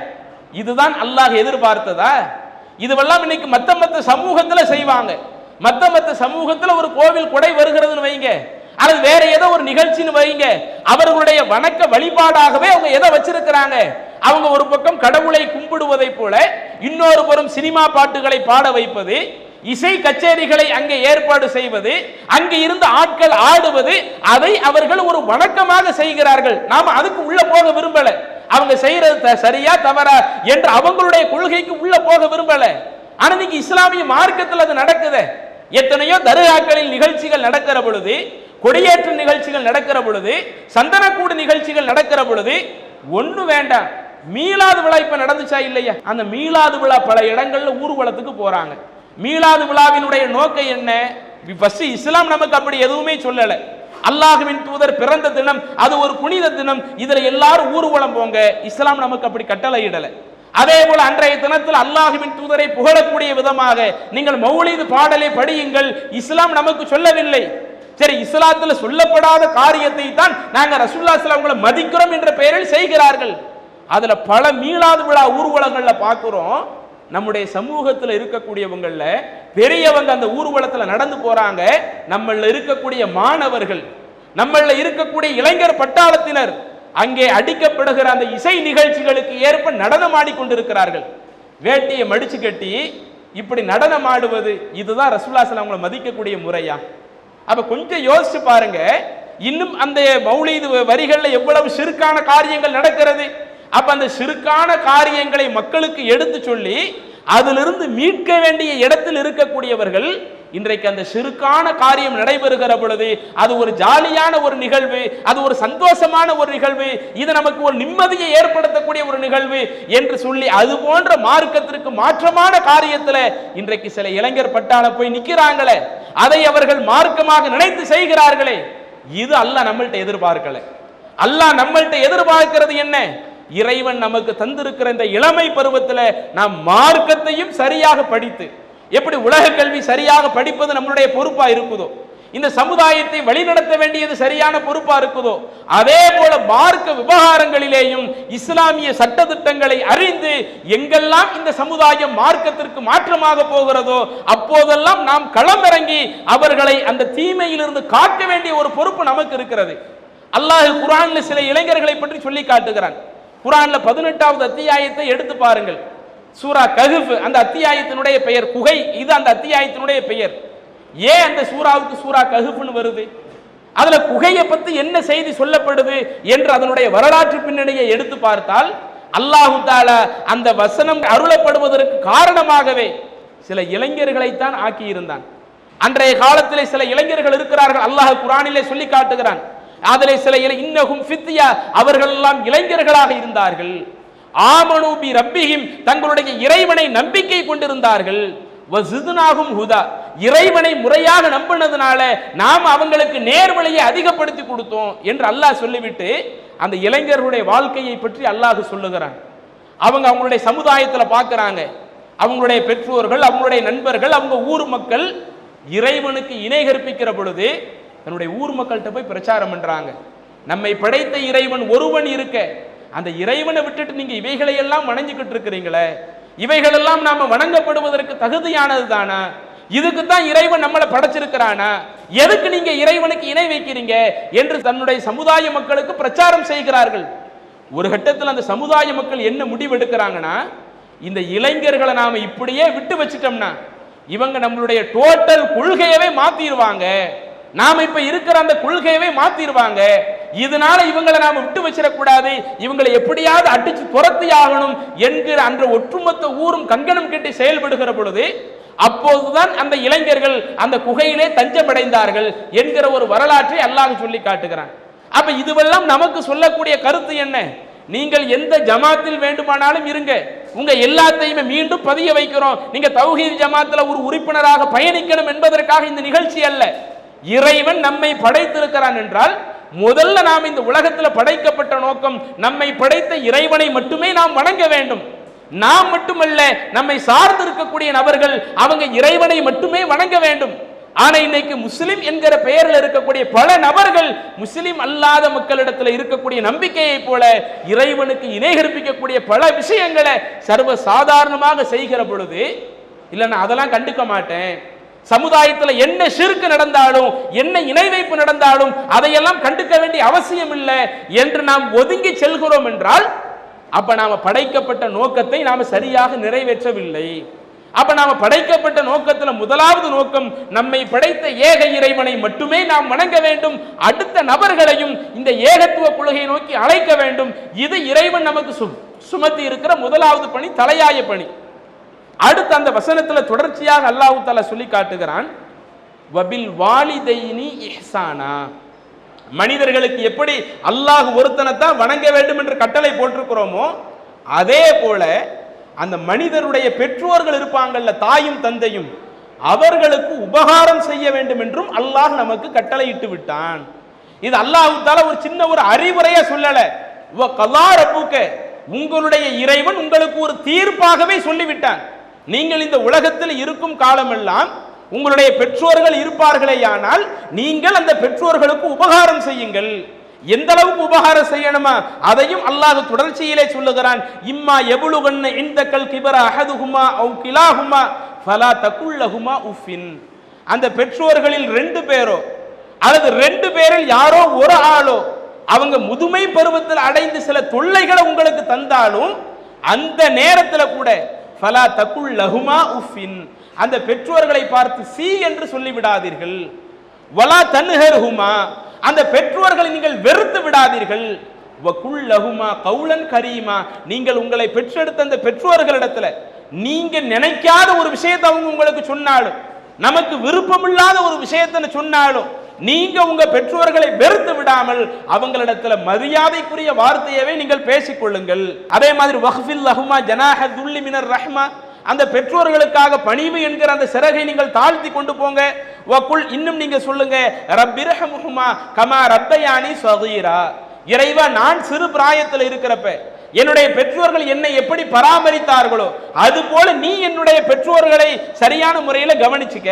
இதுதான் அல்லாஹ் எதிர்பார்த்ததா? இதுவெல்லாம் இன்னைக்கு மத்த சமூகத்துல செய்வாங்க. மத்த சமூகத்துல ஒரு கோவில் கொடை வருகிறதுன்னு வைங்க, அல்லது வேற ஏதோ ஒரு நிகழ்ச்சின்னு வைங்க, அவர்களுடைய வணக்க வழிபாடாகவே அவங்க எதை வச்சிருக்கிறாங்க, அவங்க ஒரு பக்கம் கடவுளை கும்பிடுவதை போல இன்னொரு புறம் சினிமா பாட்டுகளை பாட வைப்பது, இசை கச்சேரிகளை அங்கே ஏற்பாடு செய்வது, அங்கே இருந்து ஆட்கள் ஆடுவது, அதை அவர்கள் ஒரு வணக்கமாக செய்கிறார்கள். நாம அதுக்கு உள்ள போக விரும்பல, அவங்க செய்யறது சரியா தவறா என்று அவங்களுடைய கொள்கைக்கு உள்ள போக விரும்பல. ஆனா இன்னைக்கு இஸ்லாமிய மார்க்கத்தில் அது நடக்குது. எத்தனையோ தர்காக்களில் நிகழ்ச்சிகள் நடக்கிற பொழுது, கொடியேற்ற நிகழ்ச்சிகள் நடக்கிற பொழுது, சந்தனக்கூடு நிகழ்ச்சிகள் நடக்கிற பொழுது ஒண்ணு வேண்டாம், மீலாது விழா இப்ப நடந்துச்சா இல்லையா? அந்த மீலாது விழா பல இடங்கள்ல ஊர்வலத்துக்கு போறாங்க. மீலாது விழாவினுடைய நோக்கம் என்ன? இஸ்லாம் நமக்கு அப்படி எதுவுமே சொல்லல. அல்லாஹ்வின் தூதர் பிறந்த தினம், அது ஒரு புனித தினம், இதுல எல்லாரும் ஊர்வலம் போங்க, இஸ்லாம் நமக்கு அப்படி கட்டளை இடல. அதே போல அன்றைய தினத்தில் அல்லாஹ்வின் தூதரை புகழக்கூடிய விதமாக நீங்கள் மௌலிது பாடலை படியுங்கள், இஸ்லாம் நமக்கு சொல்லவில்லை. சரி, இஸ்லாத்துல சொல்லப்படாத காரியத்தை தான் நாங்க ரசூலுல்லாஹி ஸல்லல்லாஹு அலைஹி வஸல்லம் மதிக்கிறோம் என்ற பெயரில் செய்கிறார்கள். அதுல பல மீலாது விழா ஊர்வலங்கள்ல பார்க்கிறோம், நம்முடைய சமூகத்தில் இருக்கக்கூடியவங்கள பெரியவங்க அந்த ஊர்வலத்தில் நடந்து போறாங்க, நம்மள இருக்கக்கூடிய மாணவர்கள், நம்மள இருக்கக்கூடிய இளைஞர் பட்டாளத்தினர் அங்கே அடிக்கப்படுகிற அந்த இசை நிகழ்ச்சிகளுக்கு ஏற்ப நடனம் ஆடிக்கொண்டிருக்கிறார்கள். வேட்டியை மடிச்சு கட்டி இப்படி நடனம் ஆடுவது, இதுதான் ரசூலுல்லாஹி ஸல்லல்லாஹு அலைஹி வஸல்லம் மதிக்கக்கூடிய முறையா? அப்ப கொஞ்சம் யோசிச்சு பாருங்க, இன்னும் அந்த மௌலிது வரிகள்ல எவ்வளவு சிறுக்கான காரியங்கள் நடக்கிறது. அப்ப அந்த சிறுக்கான காரியங்களை மக்களுக்கு எடுத்து சொல்லி அதிலிருந்து மீட்க வேண்டிய இடத்தில் இருக்கக்கூடியவர்கள் இன்றைக்கு அந்த சிறுக்கான காரியம் நடைபெறுகிற பொழுது அது ஒரு ஜாலியான ஒரு நிகழ்வு, அது ஒரு சந்தோஷமான ஒரு நிகழ்வு, இது நமக்கு ஒரு நிம்மதியை ஏற்படுத்தக்கூடிய ஒரு நிகழ்வு என்று சொல்லி அது போன்ற மார்க்கத்திற்கு மாற்றமான காரியத்தில் இன்றைக்கு சில இளைஞர் பட்டாள போய் நிற்கிறாங்களே, அதை அவர்கள் மார்க்கமாக நினைத்து செய்கிறார்களே, இது அல்லாஹ் நம்மள்ட்ட எதிர்பார்க்கல. அல்லாஹ் நம்மள்ட்ட எதிர்பார்க்கிறது என்ன? இறைவன் நமக்கு தந்திருக்கிற இந்த இளமை பருவத்தில் நாம் மார்க்கத்தையும் சரியாக படித்து எப்படி உலக கல்வி சரியாக படிப்பது நம்மளுடைய பொறுப்பா இருக்குதோ, இந்த சமுதாயத்தை வழிநடத்த வேண்டியது சரியான பொறுப்பா இருக்குதோ, அதே போல மார்க்க விவகாரங்களிலேயும் இஸ்லாமிய சட்டதிட்டங்களை அறிந்து எங்கெல்லாம் இந்த சமுதாயம் மார்க்கத்திற்கு மாற்றமாக போகிறதோ அப்போதெல்லாம் நாம் களமிறங்கி அவர்களை அந்த தீமையிலிருந்து காக்க வேண்டிய ஒரு பொறுப்பு நமக்கு இருக்கிறது. அல்லாஹ் குர்ஆன்ல சில இளைஞர்களை பற்றி சொல்லி காட்டுகிறான். குர்ஆன்ல 18வது அத்தியாயத்தை எடுத்து பாருங்கள். சூரா கஹ்ஃப் அந்த அத்தியாயத்தினுடைய பெயர், குகை, இது அந்த அத்தியாயத்தினுடைய பெயர். ஏன் அந்த சூராவுக்கு சூரா கஹ்ஃப்னு வருது? அதுல குகையை பத்தி என்ன செய்தி சொல்லப்படுது என்று அதனுடைய வரலாற்று பின்னணியை எடுத்து பார்த்தால் அல்லாஹ் தஆலா அந்த வசனம் அருளப்படுவதற்கு காரணமாகவே சில இளைஞர்களைத்தான் ஆக்கி இருந்தான். அன்றைய காலத்திலே சில இளைஞர்கள் இருக்கிறார்கள், அல்லாஹ் குர்ஆனிலே சொல்லி காட்டுகிறான். அதிலே சில இன்னஹும் ஃபித்யா, அவர்கள் எல்லாம் இளைஞர்களாக இருந்தார்கள். ஆமனு பி ரப்பிஹிம், தங்களுடைய இறைவனை நம்பிக்கை கொண்டிருந்தார்கள். வஸித்னாஹும் ஹுதா, இறைவனை முறையாக நம்பினதுனால நாம் அவங்களுக்கு நேர்வழியை அதிகப்படுத்தி கொடுத்தோம் என்று அல்லாஹ் சொல்லிவிட்டு அந்த இளைஞர்களுடைய வாழ்க்கையை பற்றி அல்லாஹ் சொல்லுகிறான். அவங்களுடைய சமுதாயத்தில் பார்க்கறாங்க, அவங்களுடைய பெற்றோர்கள், அவங்களுடைய நண்பர்கள், அவங்க ஊர் மக்கள் இறைவனுக்கு இணை கற்பிக்கிற பொழுது தன்னுடைய ஊர் மக்கள்கிட்ட போய் பிரச்சாரம் பண்றாங்க. நம்மை படைத்த இறைவன் ஒருவன் இருக்க, அந்த இறைவனை விட்டுட்டு நீங்க இவைகளை எல்லாம் வணங்கிக்கிட்டு இருக்கிறீங்களே, இவைகள் எல்லாம் நாம வணங்கப்படுவதற்கு தகுதியானது தானா? இதுக்கு தான் இறைவன் நம்மளை படைச்சிருக்கிறானா? எதுக்கு நீங்க இறைவனுக்கு இணை வைக்கிறீங்க என்று தன்னுடைய சமுதாய மக்களுக்கு பிரச்சாரம் செய்கிறார்கள். ஒரு கட்டத்தில் அந்த சமுதாய மக்கள் என்ன முடிவெடுக்கிறாங்கன்னா, இந்த இளைஞர்களை நாம இப்படியே விட்டு வச்சிட்டோம்னா இவங்க நம்மளுடைய டோட்டல் கொள்கையவே மாத்திடுவாங்க, நாம இப்ப இருக்கிற அந்த கொள்கையவே மாத்திடுவாங்க, இதனால இவங்களை நாம விட்டு வச்சிடக்கூடாது, இவங்களை எப்படியாவது அடிச்சு துரத்தி ஆகணும் என்கிற அன்ற ஒட்டுமொத்த ஊரும் கங்கணம் கட்டி செயல்படுகிற பொழுது அப்போதுதான் அந்த இளைஞர்கள் அந்த குகையிலே தஞ்சமடைந்தார்கள் என்கிற ஒரு வரலாற்றை அல்லாஹ் சொல்லி காட்டுகிறான். அப்ப இதுவெல்லாம் நமக்கு சொல்லக்கூடிய கருத்து என்ன? நீங்கள் எந்த ஜமாத்தில் வேண்டுமானாலும் இருங்க, உங்க எல்லாத்தையுமே மீண்டும் பதிய வைக்கிறோம், நீங்க தௌஹீத் ஜமாத்துல ஒரு உறுப்பினராக பயணிக்கணும் என்பதற்காக இந்த நிகழ்ச்சி அல்ல. இறைவன் நம்மை படைத்திருக்கிறான் என்றால் முதல்ல நாம் இந்த உலகத்தில் படைக்கப்பட்ட நோக்கம் நம்மை படைத்த இறைவனை மட்டுமே நாம் வணங்க வேண்டும். நாம் மட்டுமல்ல, நம்மை சார்ந்து இருக்கக்கூடிய நபர்கள் அவங்க இறைவனை மட்டுமே வணங்க வேண்டும். ஆனா இன்னைக்கு முஸ்லிம் என்கிற பெயரில் இருக்கக்கூடிய பல நபர்கள் முஸ்லிம் அல்லாத மக்களிடத்தில் இருக்கக்கூடிய நம்பிக்கையை போல இறைவனுக்கு இணை கற்பிக்கக்கூடிய பல விஷயங்களை சர்வ சாதாரணமாக செய்கிற பொழுது, இல்ல நான் அதெல்லாம் கண்டுக்க மாட்டேன், சமுதாயத்தில் என்ன ஷிர்க் நடந்தாலும் என்ன இணை வைப்பு நடந்தாலும் அதையெல்லாம் கண்டுக்க வேண்டிய அவசியம் இல்லை என்று நாம் ஒதுங்கி செல்கிறோம் என்றால் அப்ப நாம படைக்கப்பட்ட நோக்கத்தை நாம சரியாக நிறைவேற்றவில்லை. அப்ப நாம படைக்கப்பட்ட நோக்கத்தில் முதலாவது நோக்கம் நம்மை படைத்த ஏக இறைவனை மட்டுமே நாம் வணங்க வேண்டும், அடுத்த நபர்களையும் இந்த ஏகத்துவ கொள்கையை நோக்கி அழைக்க வேண்டும். இது இறைவன் நமக்கு சுமத்தி இருக்கிற முதலாவது பணி, தலையாய பணி. அடுத்த அந்த வசனத்தில் தொடர்ச்சியாக அல்லாஹ் தஆலா சொல்லி காட்டுகிறான், வபில் வாலிதைனி இஹ்சானா, மனிதர்களுக்கு எப்படி அல்லாஹ் ஒருத்தனைத்தான் வணங்க வேண்டும் என்று கட்டளை போட்டிருக்கிறோமோ அதே போல அந்த மனிதருடைய பெற்றோர்கள் இருப்பாங்கல்ல, தாயும் தந்தையும், அவர்களுக்கு உபகாரம் செய்ய வேண்டும் என்றும் அல்லாஹ் நமக்கு கட்டளை இட்டு விட்டான். இது அல்லாஹ் தஆலா ஒரு சின்ன ஒரு அறிவுரையா சொல்லல, உங்களுடைய இறைவன் உங்களுக்கு ஒரு தீர்ப்பாகவே சொல்லிவிட்டான். நீங்கள் இந்த உலகத்தில் இருக்கும் காலமெல்லாம் உங்களுடைய பெற்றோர்கள் இருப்பார்களேயானால் நீங்கள் அந்த பெற்றோர்களுக்கு உபகாரம் செய்யுங்கள். எந்த அளவுக்கு உபகாரம் செய்யணுமா அதையும் அல்லாஹ் தொடர்ச்சியிலே சொல்லுகிறான். இம்மா யபுலுகன்ன இந்தக்கல் கிபர அஹதுஹுமா அவ் கிலாஹுமா ஃபலா தகுல் லஹுமா உஃபின், அந்த பெற்றோர்களில் 2 பேரோ அல்லது 2 பேரில் யாரோ ஒரு ஆளோ அவங்க முதுமை பருவத்தில் அடைந்து சில தொல்லைகளை உங்களுக்கு தந்தாலும் அந்த நேரத்தில் கூட ஃபலா தகுல் லஹுமா உஃபின், அந்த பெற்றோர்களை பார்த்து சி என்று சொல்லிவிடாதீர்கள். வலா தன்ஹர்ஹுமா, அந்த பெற்றோர்களை நீங்கள் வெறுத்து விடாதீர்கள். வகுல் லஹுமா கௌலன் கரீமா, நீங்கள் உங்களை பெற்றெடுத்த அந்த பெற்றோர்களிடத்துல நீங்க நினைக்காத ஒரு விஷயத்தை அவங்க உங்களுக்கு சொன்னாலும், நமக்கு விருப்பமில்லாத ஒரு விஷயத்தை சொன்னாலும் நீங்க உங்க பெற்றோர்களை வெறுத்து விடாமல் அவங்களிடத்துல மரியாதைக்குரிய வார்த்தையவே நீங்கள் பேசிக் கொள்ளுங்கள். அதே மாதிரி வஹ்ஃபில் லஹுமா ஜனாஹ துல்லி மினர் ரஹ்மா, அந்த பெற்றோர்களுக்காக பணிவு என்கிற அந்த சிறகை நீங்கள் தாழ்த்தி கொண்டு போங்க. வகுல், இன்னும் நீங்க சொல்லுங்க, ரப்பிர்ஹமுஹுமா கமா ரப்பயானி ஸகீரா, இறைவா நான் சிறு பிராயத்தில் இருக்கிறப்ப என்னுடைய பெற்றோர்கள் என்னை எப்படி பராமரித்தார்களோ அது போல நீ என்னுடைய பெற்றோர்களை சரியான முறையில் கவனிச்சுக்க,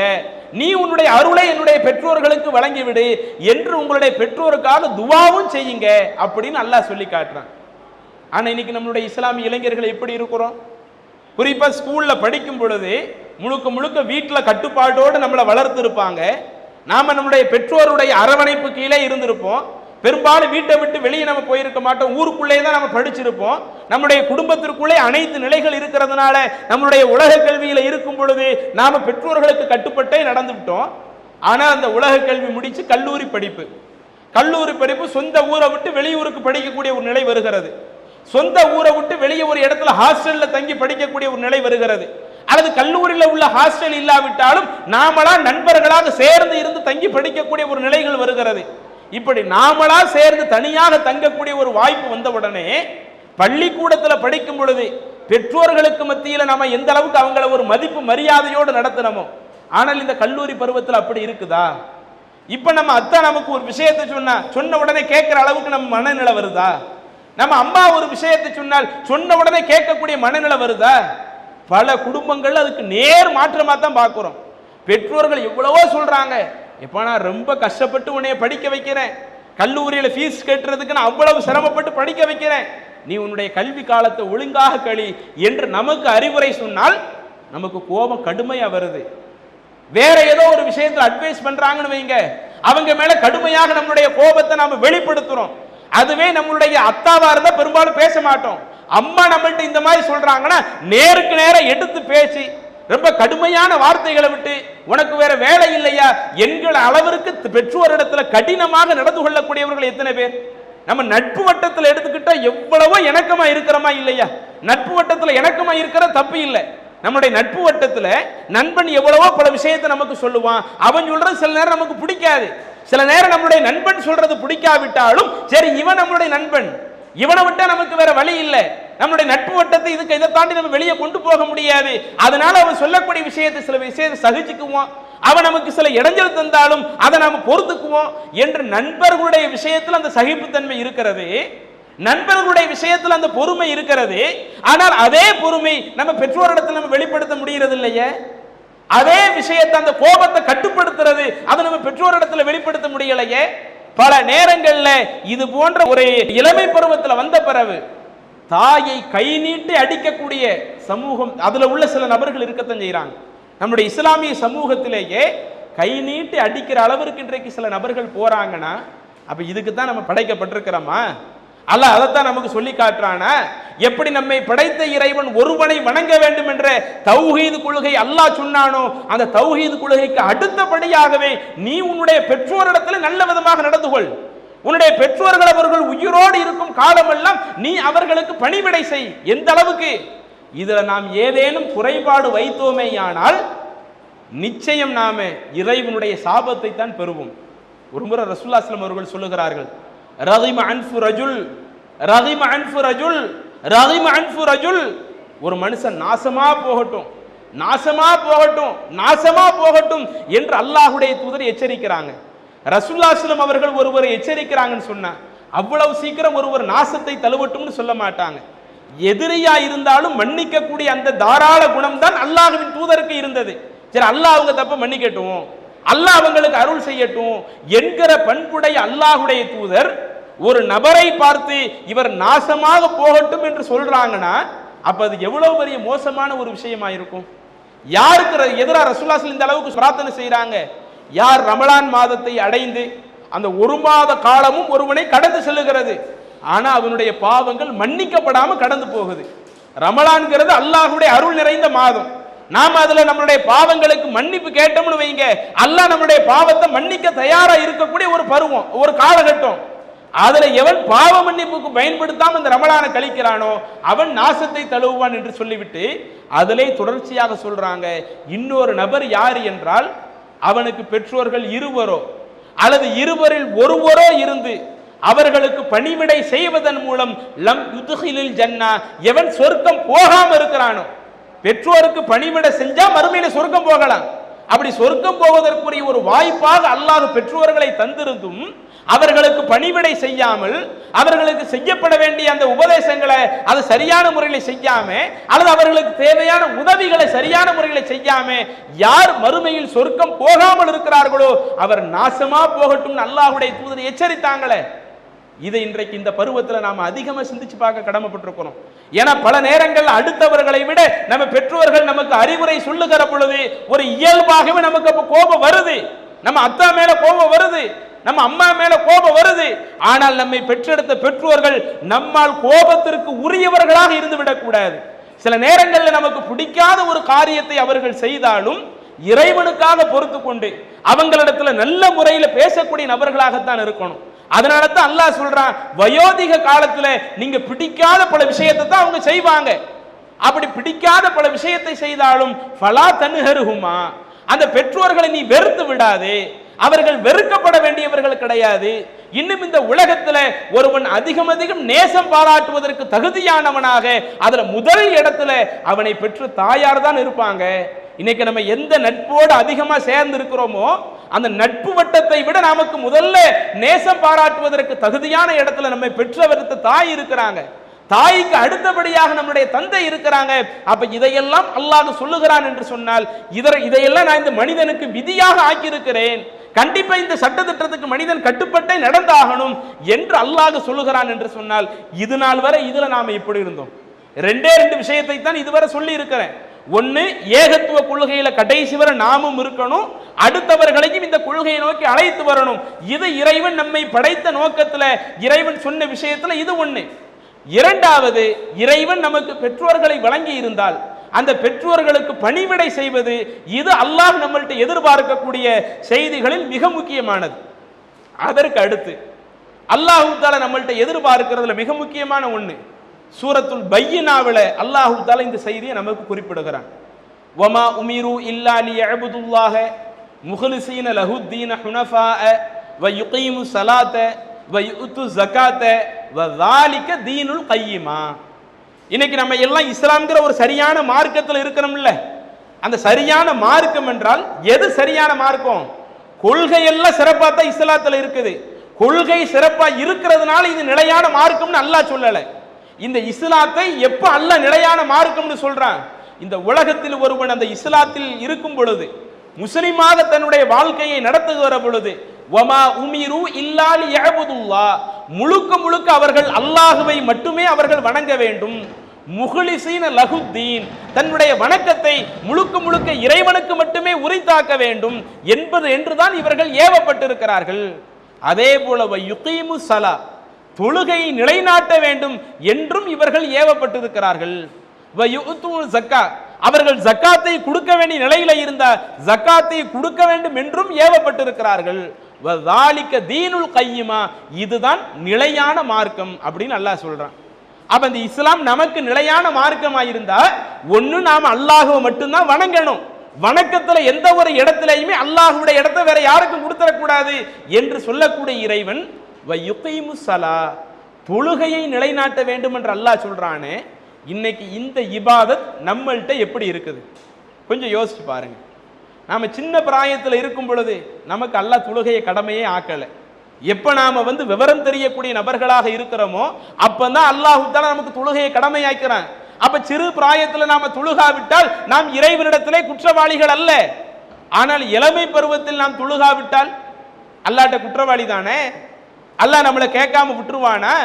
நீ உன்னுடைய அருளை என்னுடைய பெற்றோர்களுக்கு வழங்கிவிடு என்று உங்களுடைய பெற்றோருக்காக துவாவும் செய்யுங்க அப்படின்னு அல்லாஹ் சொல்லி காட்டுறான். ஆனா இன்னைக்கு நம்மளுடைய இஸ்லாமிய இளைஞர்கள் எப்படி இருக்கிறோம்? குறிப்பா ஸ்கூல்ல படிக்கும் பொழுது முழுக்க முழுக்க வீட்டுல கட்டுப்பாட்டோடு நம்மளை வளர்த்து இருப்பாங்க. நாம நம்முடைய பெற்றோருடைய அரவணைப்பு கீழே இருந்திருப்போம். பெரும்பாலும் வீட்டை விட்டு வெளியே நம்ம போயிருக்க மாட்டோம். ஊருக்குள்ளே தான் நம்ம படிச்சிருப்போம். நம்முடைய குடும்பத்திற்குள்ளே அனைத்து நிலைகள் இருக்கிறதுனால நம்மளுடைய உலக கல்வியில இருக்கும் பொழுது நாம பெற்றோர்களுக்கு கட்டுப்பட்டே நடந்து விட்டோம். ஆனா அந்த உலக கல்வி முடிச்சு கல்லூரி படிப்பு சொந்த ஊரை விட்டு வெளியூருக்கு படிக்கக்கூடிய ஒரு நிலை வருகிறது. சொந்த ஊரை விட்டு வெளியே ஒரு இடத்துல ஹாஸ்டல்ல தங்கி படிக்கக்கூடிய ஒரு நிலை வருகிறது. அல்லது கல்லூரியில் உள்ள ஹாஸ்டல் இல்லாவிட்டாலும் நாமளா நண்பர்களாக சேர்ந்து இருந்து தங்கி படிக்கக்கூடிய ஒரு நிலைகள் வருகிறது. இப்படி நாமளா சேர்ந்து தனியாக தங்கக்கூடிய ஒரு வாய்ப்பு வந்தவுடனே பள்ளிக்கூடத்தில் படிக்கும் பொழுது பெற்றோர்களுக்கு மத்தியில் நாம எந்த அளவுக்கு அவங்கள ஒரு மதிப்பு மரியாதையோடு நடத்தினோமோ, ஆனால் இந்த கல்லூரி பருவத்தில் அப்படி இருக்குதா? இப்ப நம்ம அத்தா நமக்கு ஒரு விஷயத்தை சொன்ன உடனே கேட்கிற அளவுக்கு நம்ம மனநிலை வருதா? நம்ம அம்மா ஒரு விஷயத்தை சொன்ன உடனே கேட்கக்கூடிய மனநிலை வருதா? பல குடும்பங்கள் அதுக்கு நேர் மாற்றமா தான் பார்க்கிறோம். பெற்றோர்கள் எவ்வளவோ சொல்றாங்க, எப்ப நான் ரொம்ப கஷ்டப்பட்டு உன்னைய படிக்க வைக்கிறேன், கல்லூரியில ஃபீஸ் கட்டுறதுக்கு நான் அவ்வளவு சிரமப்பட்டு படிக்க வைக்கிறேன், நீ உன்னுடைய கல்வி காலத்தை ஒழுங்காக கழி என்று நமக்கு அறிவுரை சொன்னால் நமக்கு கோபம் கடுமையா வருது. வேற ஏதோ ஒரு விஷயத்துல அட்வைஸ் பண்றாங்கன்னு வைங்க, அவங்க மேல கடுமையாக நம்மளுடைய கோபத்தை நாம வெளிப்படுத்துறோம். அதுவே நம்மளுடைய அத்தாவா இருந்தா பெரும்பாலும் பேச மாட்டோம். அம்மா நம்மள்ட்ட இந்த மாதிரி சொல்றாங்கன்னா நேருக்கு நேரம் எடுத்து பேசி ரொம்ப கடுமையான வார்த்தைகளை விட்டு உனக்கு வேற வேலை இல்லையா என்கிற அளவிற்கு பெற்றோரிடத்துல கடினமாக நடந்து கொள்ளக்கூடியவர்கள் எத்தனை பேர்? நம்ம நட்பு வட்டத்தில் எடுத்துக்கிட்டா எவ்வளவோ இணக்கமா இருக்கிறோமா இல்லையா? நட்பு வட்டத்தில் இணக்கமா இருக்கிற தப்பு இல்லை. நம்முடைய நட்பு வட்டத்துல நண்பன் எவ்வளவோ பல விஷயத்தை நமக்கு சொல்லுவான். அவன் சொல்றது சில நேரம் நமக்கு பிடிக்காது. சில நேரம் நம்முடைய நண்பன் சொல்றது பிடிக்காவிட்டாலும் சரி, இவன் நம்மளுடைய நண்பன், இவனை விட்டா நமக்கு வேற வழி இல்லை. நம்முடைய நட்பு வட்டத்தை இதை தாண்டி நம்ம வெளியே கொண்டு போக முடியாது. அதனால அவன் சொல்லக்கூடிய விஷயத்தை சில விஷயத்தை சகிச்சுக்குவோம். அவன் நமக்கு சில இடைஞ்சல் தந்தாலும் அதை நாம பொறுத்துக்குவோம் என்று நண்பர்களுடைய விஷயத்தில் அந்த சகிப்புத்தன்மை இருக்கிறது, நண்பர்களுடைய விஷயத்தில் அந்த பொறுமை இருக்கிறது. ஆனால் அதே பொறுமை நம்ம பெற்றோரிடத்தில் நம்ம வெளிப்படுத்த முடிகிறது இல்லையே. அதே விஷயத்தை அந்த கோபத்தை கட்டுப்படுத்துறது அதை நம்ம பெற்றோரிடத்தில் வெளிப்படுத்த முடியலையே. பல நேரங்கள்ல இது போன்ற ஒரு இளமை பருவத்தில் வந்த பிறகு தாயை கை நீட்டி அடிக்கக்கூடிய சமூகம் அதுல உள்ள சில நபர்கள் இருக்கத்தான் செய்யறாங்க. நம்முடைய இஸ்லாமிய சமூகத்திலேயே கை நீட்டி அடிக்கிற அளவிற்கு இன்றைக்கு சில நபர்கள் போறாங்கன்னா அப்ப இதுக்கு தான் நம்ம படைக்கப்பட்டிருக்கிறோமா? அல்லாஹ் அதைத்தான் நமக்கு சொல்லி காட்டுறானா? எப்படி நம்மை படைத்த இறைவன் ஒருவனை வணங்க வேண்டும் என்ற தௌஹீது கொள்கை அல்லாஹ் சொன்னானோ அந்த தௌஹீது கொள்கைக்கு அடுத்தபடியாகவே நீ உன்னுடைய பெற்றோரிடத்தில் நல்ல விதமாக நடந்து கொள். உன்னுடைய பெற்றோர்கள் அவர்கள் உயிரோடு இருக்கும் காலமெல்லாம் நீ அவர்களுக்கு பணிவிடை செய். எந்த அளவுக்கு? இதுல நாம் ஏதேனும் குறைபாடு வைத்தோமேயானால் நிச்சயம் நாம இறைவனுடைய சாபத்தை தான் பெறுவோம். ஒரு முறை ரசூலுல்லாஹி ஸல்லல்லாஹு அலைஹி வஸல்லம் அவர்கள் சொல்லுகிறார்கள், ரகிம அன்ஃபு ரஜுல், ரகிம அன்ஃபு ரஜுல், ரகிம அன்ஃபு ரஜுல். ஒரு மனுஷன் நாசமா போகட்டும், நாசமா போகட்டும், நாசமா போகட்டும் என்று அல்லாஹ்வுடைய தூதர் எச்சரிக்கிறாங்க. ரசூலுல்லாஹி ஸல்லல்லாஹு அலைஹி வஸல்லம் அவர்கள் ஒருவரை எச்சரிக்கிறாங்கன்னு சொன்னா அவ்வளவு சீக்கிரம் ஒருவர் நாசத்தை தழுவட்டும்னு சொல்ல மாட்டாங்க. எதிரியா இருந்தாலும் மன்னிக்க கூடிய அந்த தாராள குணம் தான் அல்லாஹ்வின் தூதருக்கு இருந்தது. சரி, அல்லாஹ் அவங்க தப்ப மன்னிக்கட்டும், அல்லாஹ் அவங்களுக்கு அருள் செய்யட்டும் என்கிற பண்புடைய அல்லாஹ்வுடைய தூதர் ஒரு நபரை பார்த்து இவர் நாசமாக போகட்டும் என்று சொல்றாங்கன்னா அப்ப அது எவ்வளவு பெரிய மோசமான ஒரு விஷயமா இருக்கும். யாருக்கு எதிராக ரசூலுல்லாஹி ஸல்லல்லாஹு அலைஹி வஸல்லம் இந்த அளவுக்கு பிரார்த்தனை செய்றாங்க? யார் ரமலான் மாதத்தை அடைந்து அந்த ஒரு மாத காலமும் ஒருவனை கடந்து செல்லுகிறது, ஆனா அவனுடைய பாவங்கள் மன்னிக்கப்படாம கடந்து போகுது. ரமலான்ங்கிறது அல்லாஹ்வுடைய அருள் நிறைந்த மாதம். நாம அதுல நம்மளுடைய பாவங்களுக்கு மன்னிப்பு கேட்டோம்னு வைங்க, அல்லாஹ் நம்மளுடைய பாவத்தை மன்னிக்க தயாரா இருக்கக்கூடிய ஒரு பருவம், ஒரு காலகட்டம். அதுல எவன் பாவ மன்னிப்புக்கு பயன்படுத்தாம இந்த ரமலானை கழிக்கிறானோ அவன் நாசத்தை தழுவுவான் என்று சொல்லிவிட்டு அதிலே தொடர்ச்சியாக சொல்றாங்க, இன்னொரு நபர் யார் என்றால் அவனுக்கு பெற்றோர்கள் இருவரோ அல்லது இருவரில் ஒருவரோ இருந்து அவர்களுக்கு பணிவிடை செய்வதன் மூலம் லம் யுத்ஹிலில் ஜன்னா, எவன் சொர்க்கம் போகாம இருக்கிறானோ. பெற்றோருக்கு பணிவிடை செஞ்சா மறுமையில சொர்க்கம் போகலாம். அப்படி சொர்க்கம் போவதற்குரிய ஒரு வாய்ப்பாக அல்லாஹ் பெற்றோர்களை தந்திருந்தும் அவர்களுக்கு பணிவிடை செய்யாமல், அவர்களுக்கு செய்யப்பட வேண்டிய அந்த உபதேசங்களை அது சரியான முறையில் செய்யாம, அல்லது அவர்களுக்கு தேவையான உதவிகளை சரியான முறையில் செய்யாம யார் மறுமையில் சொர்க்கம் போகாமல் இருக்கிறார்களோ அவர் நாசமா போகட்டும் அல்லாஹ்வுடைய தூதர் எச்சரித்தாங்களே. இதை இன்றைக்கு இந்த பருவத்தில் நாம அதிகமா சிந்திச்சு பார்க்க கடமைப்பட்டிருக்கிறோம். ஏன்னா பல நேரங்கள் அடுத்தவர்களை விட நம்ம பெற்றோர்கள் நமக்கு அறிவுரை சொல்லுகிற பொழுது ஒரு இயல்பாகவே நமக்கு அப்ப கோபம் வருது. நம்ம அத்தா மேல கோபம் வருது, நம்ம அம்மா மேல கோபம் வருது. ஆனால் நம்மை பெற்றெடுத்த பெற்றோர்கள் நம்மால் கோபத்திற்கு உரியவர்களாக இருந்து விடக்கூடாது. சில நேரங்களில் நமக்கு பிடிக்காத ஒரு காரியத்தை அவர்கள் செய்தாலும் இறைவனுக்காக பொறுத்து கொண்டு அவங்களிடத்துல நல்ல முறையில் பேசக்கூடிய நபர்களாகத்தான் இருக்கணும். அதனால தான் அல்லாஹ் சொல்றான், வயோதிக காலத்துல நீங்க பிடிக்காத பல விஷயத்தை தான் அவங்க செய்வாங்க. அப்படி பிடிக்காத பல விஷயத்தை செய்தாலும் ஃபலா தன்ஹருஹுமா, அந்த பெற்றோர்களை நீ வெறுத்து விடாதே. அவர்கள் வெறுக்கப்பட வேண்டியவர்கள் கிடையாது. இன்னும் இந்த உலகத்துல ஒருவன் அதிகம் நேசம் பாராட்டுவதற்கு தகுதியானவனாக அதுல முதல் இடத்துல அவனை பெற்ற தாயார் தான் இருப்பாங்க. இன்னைக்கு நம்ம எந்த நட்போடு அதிகமா சேர்ந்து இருக்கிறோமோ அந்த நட்பு வட்டத்தை விட நமக்கு முதல்ல நேசம் பாராட்டுவதற்கு தகுதியான இடத்துல நம்மை பெற்றவருக்கு தாய் இருக்கிறாங்க. தாய்க்கு அடுத்தபடியாக நம்முடைய தந்தை இருக்கிறாங்க. அப்ப இதையெல்லாம் அல்லாஹ் சொல்லுகிறான் என்று சொன்னால் இதையெல்லாம் நான் இந்த மனிதனுக்கு விதியாக ஆக்கியிருக்கிறேன், கண்டிப்பா இந்த சட்டத்திட்டத்துக்கு மனிதன் கட்டுப்பட்டே நடந்தாகணும் என்று அல்லாஹ் சொல்லுகிறான் என்று சொன்னால் இது நாள் வரை இதுல நாம இப்படி இருந்தோம். ரெண்டே விஷயத்தை தான் இதுவரை சொல்லி இருக்கிறேன். ஒன்னு, ஏகத்துவ கொள்கையில கடைசி வரை நாமும் இருக்கணும், அடுத்தவர்களையும் இந்த கொள்கையை நோக்கி அழைத்து வரணும். இது இறைவன் நம்மை படைத்த நோக்கத்துல இறைவன் சொன்ன விஷயத்துல இது ஒண்ணு. இரண்டாவது, இறைவன் நமக்கு பெற்றோர்களை வழங்கி இருந்தால் அந்த பெற்றோர்களுக்கு பணிவிடை செய்வது இது அல்லாஹ் நம்மள்ட்ட எதிர்பார்க்கக்கூடிய செய்திகளில் மிக முக்கியமானது. அதற்கு அடுத்து அல்லாஹ் தஆலா நம்மள்ட்ட எதிர்பார்க்கிறதுல மிக முக்கியமான ஒண்ணு, சூரத்துல் பையினாவில அல்லாஹ் தஆலா இந்த செய்தியை நமக்கு குறிப்பிடுகிறான். வமா உமிரு இல்லா லியஅபுதுல்லாஹ முஹ்லிஸீன லஹுத்தீன ஹுனஃபாஅ வ யுகீமு ஸலாத்த வ யுத்து ஸகாத்த வ ஸாலிக தீனுல் கையிமா. இன்னைக்கு நம்ம எல்லாம் இஸ்லாம்ங்கிற ஒரு சரியான மார்க்கத்தில் இருக்கிறோம்ல. அந்த சரியான மார்க்கம் என்றால் எது சரியான மார்க்கம்? கொள்கை எல்லாம் சிறப்பா தான் இஸ்லாத்துல இருக்குது. கொள்கை சிறப்பா இருக்கிறதுனால இது நிலையான மார்க்கம்னு அல்லாஹ் சொல்லல. இந்த இஸ்லாத்தை எப்ப அல்லாஹ் நிலையான மார்க்கம்னு சொல்றான்? இந்த உலகத்தில் ஒருவன் அந்த இஸ்லாத்தில் இருக்கும் பொழுது, முஸ்லிமாக தன்னுடைய வாழ்க்கையை நடத்துகிற பொழுது, வமா உமிரு இல்லா லியஅபுதுல்லாஹ், முழுக்க முழுக்க அவர்கள் அல்லாஹ்வை மட்டுமே அவர்கள் வணங்க வேண்டும். முஹ்லிஸீன லஹுத்தீன், தன்னுடைய வணக்கத்தை முழுக்க முழுக்க இறைவனுக்கு மட்டுமே உரித்தாக்க வேண்டும் என்பது என்றுதான் இவர்கள் ஏவப்பட்டிருக்கிறார்கள். அதே போல யுகீமு ஸலா, தொழுகையை நிலைநாட்ட வேண்டும் என்றும் இவர்கள் ஏவப்பட்டிருக்கிறார்கள். அவர்கள் ஜக்காத்தை கொடுக்க வேண்டிய நிலையில இருந்த ஜக்காத்தை கொடுக்க வேண்டும் என்றும் ஏவப்பட்டிருக்கிறார்கள். தீனுல் கையிமா, இதுதான் நிலையான மார்க்கம் அப்படின்னு அல்லாஹ் சொல்றான். அப்ப இந்த இஸ்லாம் நமக்கு நிலையான மார்க்கமாக இருந்தா ஒன்னு நாம அல்லாஹ்வை மட்டும்தான் வணங்கணும். வணக்கத்துல எந்த ஒரு இடத்திலையுமே அல்லாஹ்வுடைய இடத்தை வேற யாருக்கும் கொடுத்துடக்கூடாது என்று சொல்லக்கூடிய இறைவன் வயுகீமு ஸலா, தொழுகையை நிலைநாட்ட வேண்டும் என்று அல்லாஹ் சொல்றானே. இன்னைக்கு இந்த இபாதத் நம்மள்கிட்ட எப்படி இருக்குது கொஞ்சம் யோசிச்சு பாருங்க. நாம சின்ன பிராயத்தில் இருக்கும் பொழுது நமக்கு அல்லாஹ் தொழுகையை கடமையே ஆக்கல. எப்ப நாம விவரம் தெரியக்கூடிய நபர்களாக இருக்கிறோமோ அப்பதான் அல்லாஹ் தஆலா நமக்கு தொழுகையை கடமையாக்கிறான். அப்ப சிறு பிராயத்தில் நாம தொழுகாவிட்டால் நாம் இறைவனிடத்திலே குற்றவாளிகள் அல்ல. ஆனால் இளமை பருவத்தில் நாம் தொழுகாவிட்டால் அல்லாஹ்ட்ட குற்றவாளி தானே. அல்லாஹ் நம்மளை கேட்காம விட்டுருவானா?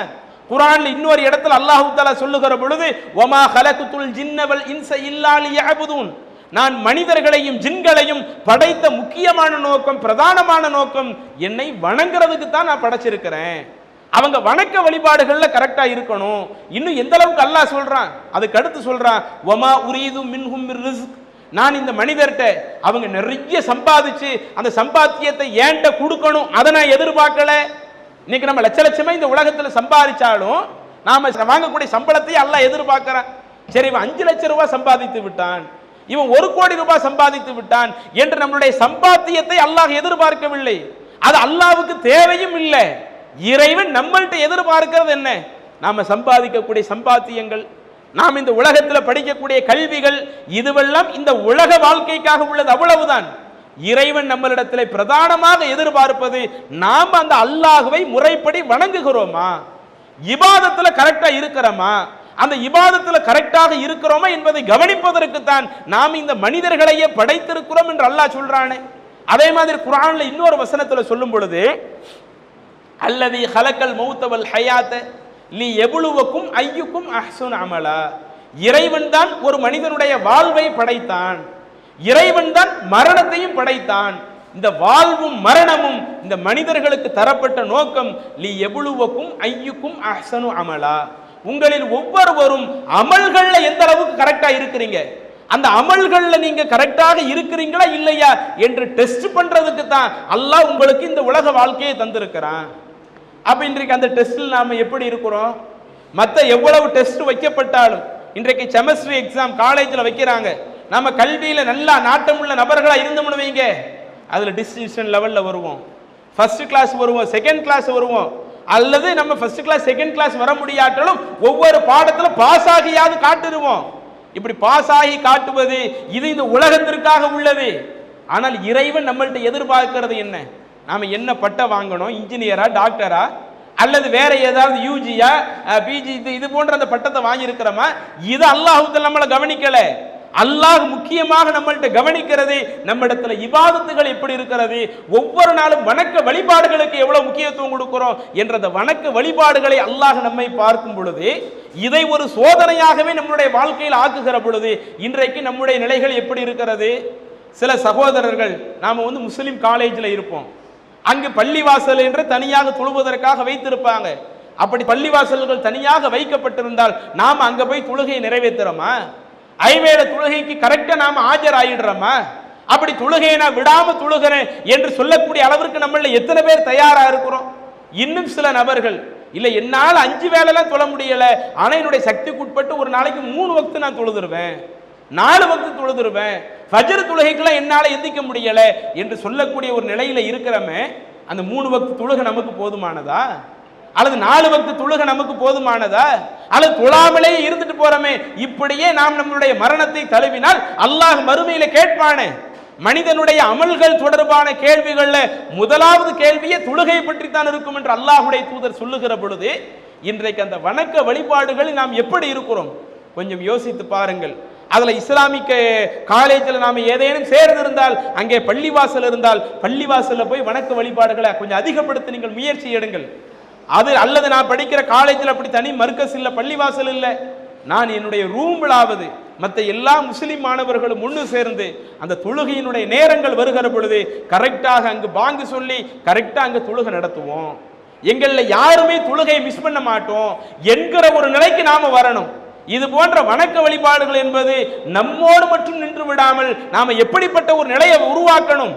குர்ஆன்ல இன்னொரு இடத்துல அல்லாஹ் தஆலா சொல்லுகிற பொழுது, வமா ஹலகுத்துல் ஜின்ன வல் இன்ஸ இல்லா லியஅபுதூன், நான் மனிதர்களையும் ஜின்களையும் படைத்த முக்கியமான நோக்கம், பிரதானமான நோக்கம் என்னை வணங்குறதுக்கு தான் நான் படைச்சிருக்கிறேன். அவங்க வணக்க வழிபாடுகள்ல கரெக்டா இருக்கணும். இன்னும் எந்த அளவுக்கு அல்லாஹ் சொல்றான், அதுக்கு அடுத்து சொல்றான், வமா உரீது மின்ஹும் மிர் ரிஸ்க், நான் இந்த மனிதர்கிட்ட அவங்க நிறைய சம்பாதிச்சு அந்த சம்பாத்தியத்தை ஏன்ட்ட கொடுக்கணும் அதை நான் எதிர்பார்க்கல. இன்னைக்கு நம்ம லட்ச லட்சமா இந்த உலகத்துல சம்பாதிச்சாலும் நாம வாங்கக்கூடிய சம்பளத்தை அல்லாஹ் எதிர்பார்க்கிறான். சரி, இவன் 5 லட்சம் ரூபாய் சம்பாதித்து விட்டான், இவன் 1 கோடி ரூபாய் சம்பாதித்து விட்டான் என்று நம்மளுடைய சம்பாத்தியத்தை அல்லாஹ் எதிர்பார்க்கவில்லை. அது அல்லாஹ்வுக்கு தேவையும் இல்லை. இறைவன் நம்மள்ட்ட எதிர்பார்க்கிறது என்ன? நாம சம்பாதிக்கக்கூடிய சம்பாத்தியங்கள், நாம் இந்த உலகத்தில் படிக்கக்கூடிய கல்விகள், இதுவெல்லாம் இந்த உலக வாழ்க்கைக்காக உள்ளது, அவ்வளவுதான். இறைவன் நம்மளிடத்தில் பிரதானமாக எதிர்பார்ப்பது நாம் அந்த அல்லாஹ்வை முறைப்படி வணங்குகிறோமா, இபாதத்துல கரெக்டா இருக்கிறோமா, அந்த இபாதத்துல கரெக்டாக இருக்கிறோமா என்பதை கவனிப்பதற்கு தான் நாம் இந்த மனிதர்களையே படைத்திருக்கிறோம் என்று அல்லாஹ் சொல்றானே. அதே மாதிரி குர்ஆன்ல இன்னொரு வசனத்துல சொல்லும் பொழுது, அல்லதி ஹலக்கல் மௌத வல் ஹயாத லியப்லுவக்கும் அய்யுக்கும் அஹ்ஸனு அமலா, இறைவன் தான் ஒரு மனிதனுடைய வாழ்வை படைத்தான், இறைவன் தான் மரணத்தையும் படைத்தான். இந்த வாழ்வும் மரணமும் இந்த மனிதர்களுக்கு தரப்பட்ட நோக்கம் லியப்லுவக்கும் அய்யுக்கும் அஹ்ஸனு அமலா, உங்களில் ஒவ்வொருவரும் அமல்கள்ல எந்த அளவுக்கு கரெக்டா இருக்கிறீங்க, அந்த அமல்கள்ல நீங்க கரெக்டாக இருக்கிறீங்களா இல்லையா என்று டெஸ்ட் பண்றதுக்கு தான் அல்லாஹ் உங்களுக்கு இந்த உலக வாழ்க்கையை தந்திருக்கிறான். அப்ப இன்றைக்கு அந்த டெஸ்டில் நாம எப்படி இருக்கிறோம்? மற்ற எவ்வளவு டெஸ்ட் வைக்கப்பட்டாலும், இன்றைக்கு செமஸ்ட்ரி எக்ஸாம் காலேஜில் வைக்கிறாங்க, நம்ம கல்வியில நல்லா நாட்டமுள்ள நபர்களா இருந்தோம்னு வைங்க, அதுல டிஸ்டிங்ஷன் லெவல்ல வருவோம், ஃபர்ஸ்ட் கிளாஸ் வருவோம், செகண்ட் கிளாஸ் வருவோம், அல்லது நம்ம ஃபர்ஸ்ட் கிளாஸ் செகண்ட் கிளாஸ் வர முடியாட்டாலும் ஒவ்வொரு பாடத்துல பாஸ் ஆகியாவது காட்டுருவோம். இப்படி பாஸ் ஆகி காட்டுவது இது இந்த உலகத்திற்காக உள்ளது. ஆனால் இறைவன் நம்மள்ட்ட எதிர்பார்க்கிறது என்ன? நாம என்ன பட்டம் வாங்கணும், இன்ஜினியரா டாக்டரா அல்லது வேற ஏதாவது யூஜியா பிஜி இது போன்ற அந்த பட்டத்தை வாங்கி இருக்கிறோமா? இது அல்லாஹ் நம்மளை கவனிக்கல. அல்லாஹ் முக்கியமாக நம்மள்ட்ட கவனிக்கிறது நம்மிடத்துல இபாதத்துகள் எப்படி இருக்கிறது, ஒவ்வொரு நாளும் வணக்க வழிபாடுகளுக்கு எவ்வளவு முக்கியத்துவம் கொடுக்கிறோம் என்ற அந்த வணக்க வழிபாடுகளை அல்லாஹ் நம்மை பார்க்கும் பொழுது, இதை ஒரு சோதனையாகவே நம்முடைய வாழ்க்கையில் ஆக்குகிற பொழுது இன்றைக்கு நம்முடைய நிலைகள் எப்படி இருக்கிறது? சில சகோதரர்கள் நாம முஸ்லிம் காலேஜில் இருப்போம், அங்கு பள்ளிவாசல் என்று தனியாக தொழுவதற்காக வைத்திருப்பாங்க. அப்படி பள்ளிவாசல்கள் தனியாக வைக்கப்பட்டிருந்தால் நாம அங்க போய் தொழுகையை நிறைவேற்றுறோமா? ஐவேளை தொழுகைக்கு கரெக்டா நாம ஆஜர் ஆயிடுறோமா? அப்படி தொழுகையை நான் விடாம தொழுகிறேன் என்று சொல்லக்கூடிய அளவிற்கு நம்மள எத்தனை பேர் தயாரா இருக்கிறோம்? இன்னும் சில நபர்கள் இல்ல, என்னால் 5 வேளைலாம் தொழ முடியல, ஆனா என்னுடைய சக்திக்கு உட்பட்டு ஒரு நாளைக்கு 3 வக்து நான் தொழுதுருவேன், 4 வக்து தொழுதுருவேன், ஃபஜ்ர் தொழுகைக்கெல்லாம் என்னால எந்திக்க முடியல என்று சொல்லக்கூடிய ஒரு நிலையில இருக்கிறமே, அந்த 3 வக்து தொழுகை நமக்கு போதுமானதா? அல்லது 4 வக்து தொழுகை நமக்கு போதுமானதா? அல்லது தொழாமலே இருந்துட்டு போறமே, இப்படியே நாம் நம்மளுடைய மரணத்தை தழுவினால் அல்லாஹ் மறுமையில கேட்பானே. மனிதனுடைய அமல்கள் தொடர்பான கேள்விகள்ல முதலாவது கேள்வியே தொழுகை பற்றி தான் இருக்கும் என்று அல்லாஹ்வுடைய தூதர் சொல்லுகிற பொழுது, இன்றைக்கு அந்த வணக்க வழிபாடுகளில் நாம் எப்படி இருக்கிறோம் கொஞ்சம் யோசித்து பாருங்கள். அதுல இஸ்லாமிக்க காலேஜில் நாம ஏதேனும் சேர்ந்திருந்தால், அங்கே பள்ளிவாசல் இருந்தால் பள்ளிவாசல்ல போய் வணக்க வழிபாடுகளை கொஞ்சம் அதிகப்படுத்த நீங்கள் முயற்சி எடுங்கள். அது அல்லது நான் படிக்கிற காலேஜில் அப்படி தனி மர்கஸ் இல்லை, பள்ளிவாசல் இல்லை, நான் என்னுடைய ரூம்லாவது மற்ற எல்லா முஸ்லிம் மாணவர்களும் ஒன்று சேர்ந்து அந்த தொழுகையினுடைய நேரங்கள் வருகிற பொழுது கரெக்டாக அங்கு பாங்கு சொல்லி கரெக்டாக அங்கு தொழுகை நடத்துவோம், எங்கள்ல யாருமே தொழுகையை மிஸ் பண்ண மாட்டோம் என்கிற ஒரு நிலைக்கு நாம வரணும். இது போன்ற வணக்க வழிபாடுகள் என்பது நம்மோடு மட்டும் நின்று விடாமல் நாம எப்படிப்பட்ட ஒரு நிலையை உருவாக்கணும்?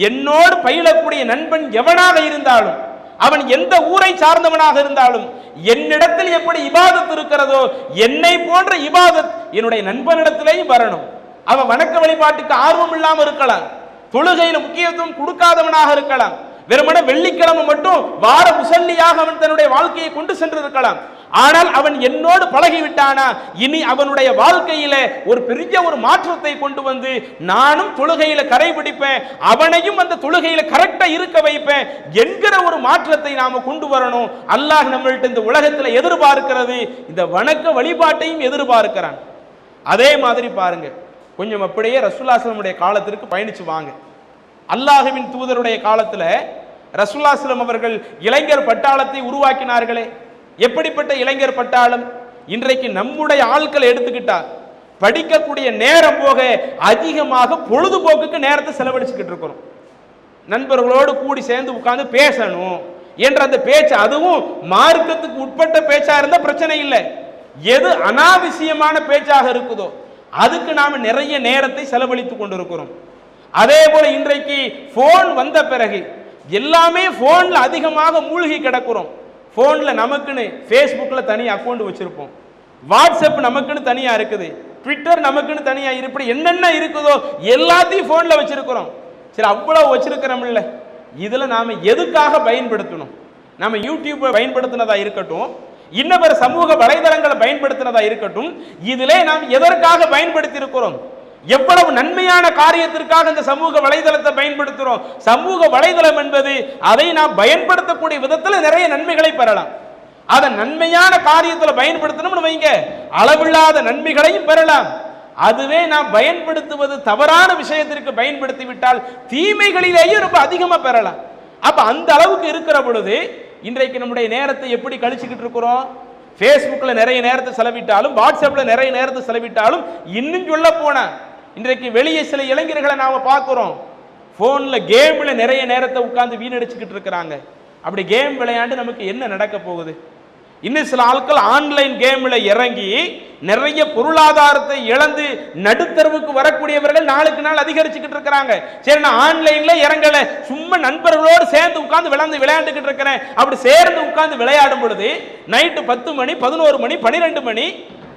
என்னோடு பயிலக்கூடிய நண்பன் எவனாக இருந்தாலும், அவன் எந்த ஊரை சார்ந்தவனாக இருந்தாலும், என்னிடத்தில் எப்படி இபாதத் இருக்கிறதோ என்னை போன்ற இபாதத் என்னுடைய நண்பனிடத்திலேயும் வரணும். அவன் வணக்க வழிபாட்டுக்கு ஆர்வம் இல்லாமல் இருக்கலாம், தொழுகையில முக்கியத்துவம் கொடுக்காதவனாக இருக்கலாம், வெறுமனே வெள்ளிக்கிழமை மட்டும் வார முசல்லியாக அவன் தன்னுடைய வாழ்க்கையை கொண்டு சென்று இருக்கலாம். ஆனால் அவன் என்னோடு பழகிவிட்டானா, இனி அவனுடைய வாழ்க்கையில ஒரு பெரிய ஒரு மாற்றத்தை கொண்டு வந்து நானும் தொழுகையில கடைபிடிப்பேன், அவனையும் அந்த தொழுகையில கரெக்டா இருக்க வைப்பேன் என்கிற ஒரு மாற்றத்தை நாம கொண்டு வரணும். அல்லாஹ் நம்மள்ட்ட இந்த உலகத்துல எதிர்பார்க்கிறது இந்த வணக்க வழிபாட்டையும் எதிர்பார்க்கிறான். அதே மாதிரி பாருங்க, கொஞ்சம் அப்படியே ரசூலுல்லாஹி ஸல்லல்லாஹு அலைஹி வஸல்லம் காலத்திற்கு பயணிச்சு வாங்க. அல்லாஹ்வின் தூதருடைய காலத்துல ரசூலுல்லாஹி ஸல்லல்லாஹு அலைஹி வஸல்லம் அவர்கள் இளைஞர் பட்டாளத்தை உருவாக்கினார்களே. எப்படிப்பட்ட இளைஞர் பட்டாளம்? இன்றைக்கு நம்முடைய ஆட்களை எடுத்துக்கிட்டா படிக்கக்கூடிய நேரம் போக அதிகமாக பொழுதுபோக்குக்கு நேரத்தை செலவழிச்சுக்கிட்டு இருக்கிறோம். நண்பர்களோடு கூடி சேர்ந்து உட்கார்ந்து பேசணும் என்ற அந்த பேச்சு, அதுவும் மார்க்கத்துக்கு உட்பட்ட பேச்சா இருந்தா பிரச்சனை இல்லை, எது அனாவசியமான பேச்சாக இருக்குதோ அதுக்கு நாம நிறைய நேரத்தை செலவழித்து கொண்டிருக்கிறோம். அதே போல இன்றைக்கு போன் வந்த பிறகு எல்லாமே போன்ல அதிகமாக மூழ்கி கிடக்கிறோம். போன்ல நமக்குன்னு ஃபேஸ்புக்ல தனி அக்கௌண்ட் வச்சிருப்போம், வாட்ஸ்அப் நமக்குன்னு தனியா இருக்குது, ட்விட்டர் நமக்குன்னு தனியா இப்படி என்னென்ன இருக்குதோ எல்லாத்தையும் போன்ல வச்சிருக்கிறோம். சரி, அவ்வளவு வச்சிருக்கிறோம்ல, இதுல நாம எதுக்காக பயன்படுத்தணும்? நாம யூடியூப் பயன்படுத்தினதா இருக்கட்டும், இன்னொரு சமூக வலைதளங்களை பயன்படுத்தினதா இருக்கட்டும், இதிலே நாம் எதற்காக பயன்படுத்தி இருக்கிறோம்? எவ்வளவு நன்மையான காரியத்திற்காக இந்த சமூக வலைதளத்தை பயன்படுத்துறோம். சமூக வலைதளம் என்பது அதை நாம் பயன்படுத்தக்கூடிய விதத்தில் நிறைய நன்மைகளை பெறலாம். அதை நன்மையான காரியத்தில் பயன்படுத்தணும்னு வைங்க, அளவில்லாத நன்மைகளையும் பெறலாம். அதுவே நாம் பயன்படுத்துவது தவறான விஷயத்திற்கு பயன்படுத்தி விட்டால் தீமைகளிலேயே ரொம்ப அதிகமா பெறலாம். அப்ப அந்த அளவுக்கு இருக்கிற பொழுது இன்றைக்கு நம்முடைய நேரத்தை எப்படி கழிச்சுக்கிட்டு இருக்கிறோம்? ஃபேஸ்புக்கில் நிறைய நேரத்தை செலவிட்டாலும், வாட்ஸ்அப்பில் நிறைய நேரத்தை செலவிட்டாலும், இன்னும் சொல்ல போன இன்றைக்கு வெளியே சில இளைஞர்களை நாம பார்க்கிறோம், போன்ல கேம்ல நிறைய நேரத்தை உட்கார்ந்து வீணடிச்சுக்கிட்டு இருக்கிறாங்க. அப்படி கேம் விளையாண்டு நமக்கு என்ன நடக்க போகுது? இன்னும் சில ஆட்கள் ஆன்லைன் கேம்ல இறங்கி நிறைய பொருளாதாரத்தை இழந்து நடுத்தரவுக்கு வரக்கூடியவர்கள் நாளுக்கு நாள் அதிகரிச்சுக்கிட்டு இருக்கிறாங்க. சரி, நான் ஆன்லைன்ல இறங்கல, சும்மா நண்பர்களோடு சேர்ந்து உட்கார்ந்து விளையாண்டுக்கிட்டு இருக்கிறேன். அப்படி சேர்ந்து உட்கார்ந்து விளையாடும் பொழுது நைட்டு 10 மணி 11 மணி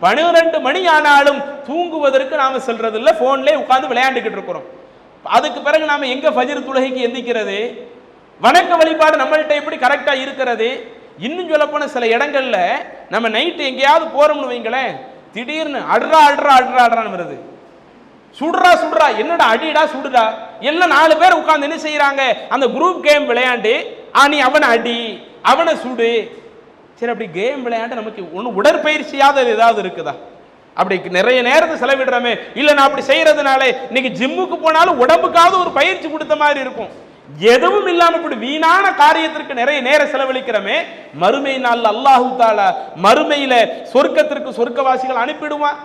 12 மணி ஆனாலும் தூங்குவதற்கு நாம செல்றது இல்லை, போன்லேயே உட்கார்ந்து விளையாண்டுக்கிட்டு இருக்கிறோம். அதுக்கு பிறகு நாம எங்க ஃபஜ்ர் தொழுகைக்கு எந்திக்கிறது? வணக்க வழிபாடு நம்மள்கிட்ட எப்படி கரெக்டா இருக்கிறது? இன்னும் சொல்ல போன சில இடங்கள்ல நம்ம நைட்டு எங்கேயாவது போறோம்னு வைங்களேன், திடீர்னு அட்ரான்னு வருது. சுடுறா, என்னடா அடிடா சுடுடா, எல்லாம் 4 பேர் உட்கார்ந்து என்ன செய்யறாங்க, அந்த குரூப் கேம் விளையாண்டு நீ அவனை அடி, அவனை சுடு. சரி, அப்படி கேம் விளையாண்டு நமக்கு ஒன்றும் உடற்பயிற்சியாவது ஏதாவது இருக்குதா? அப்படி நிறைய நேரத்தை செலவிடுறோமே. இல்லை, நான் அப்படி செய்யறதுனால இன்னைக்கு ஜிம்முக்கு போனாலும் உடம்புக்காவது ஒரு பயிற்சி கொடுத்த மாதிரி இருக்கும். எதுவும் இல்லாம இப்படி வீணான காரியத்திற்கு நிறைய நேரம் செலவழிக்கிறோமே. மறுமை நாள் அல்லாஹு தஆலா மறுமையில சொர்க்கத்திற்கு சொர்க்கவாசிகள் அனுப்பிடுவான்,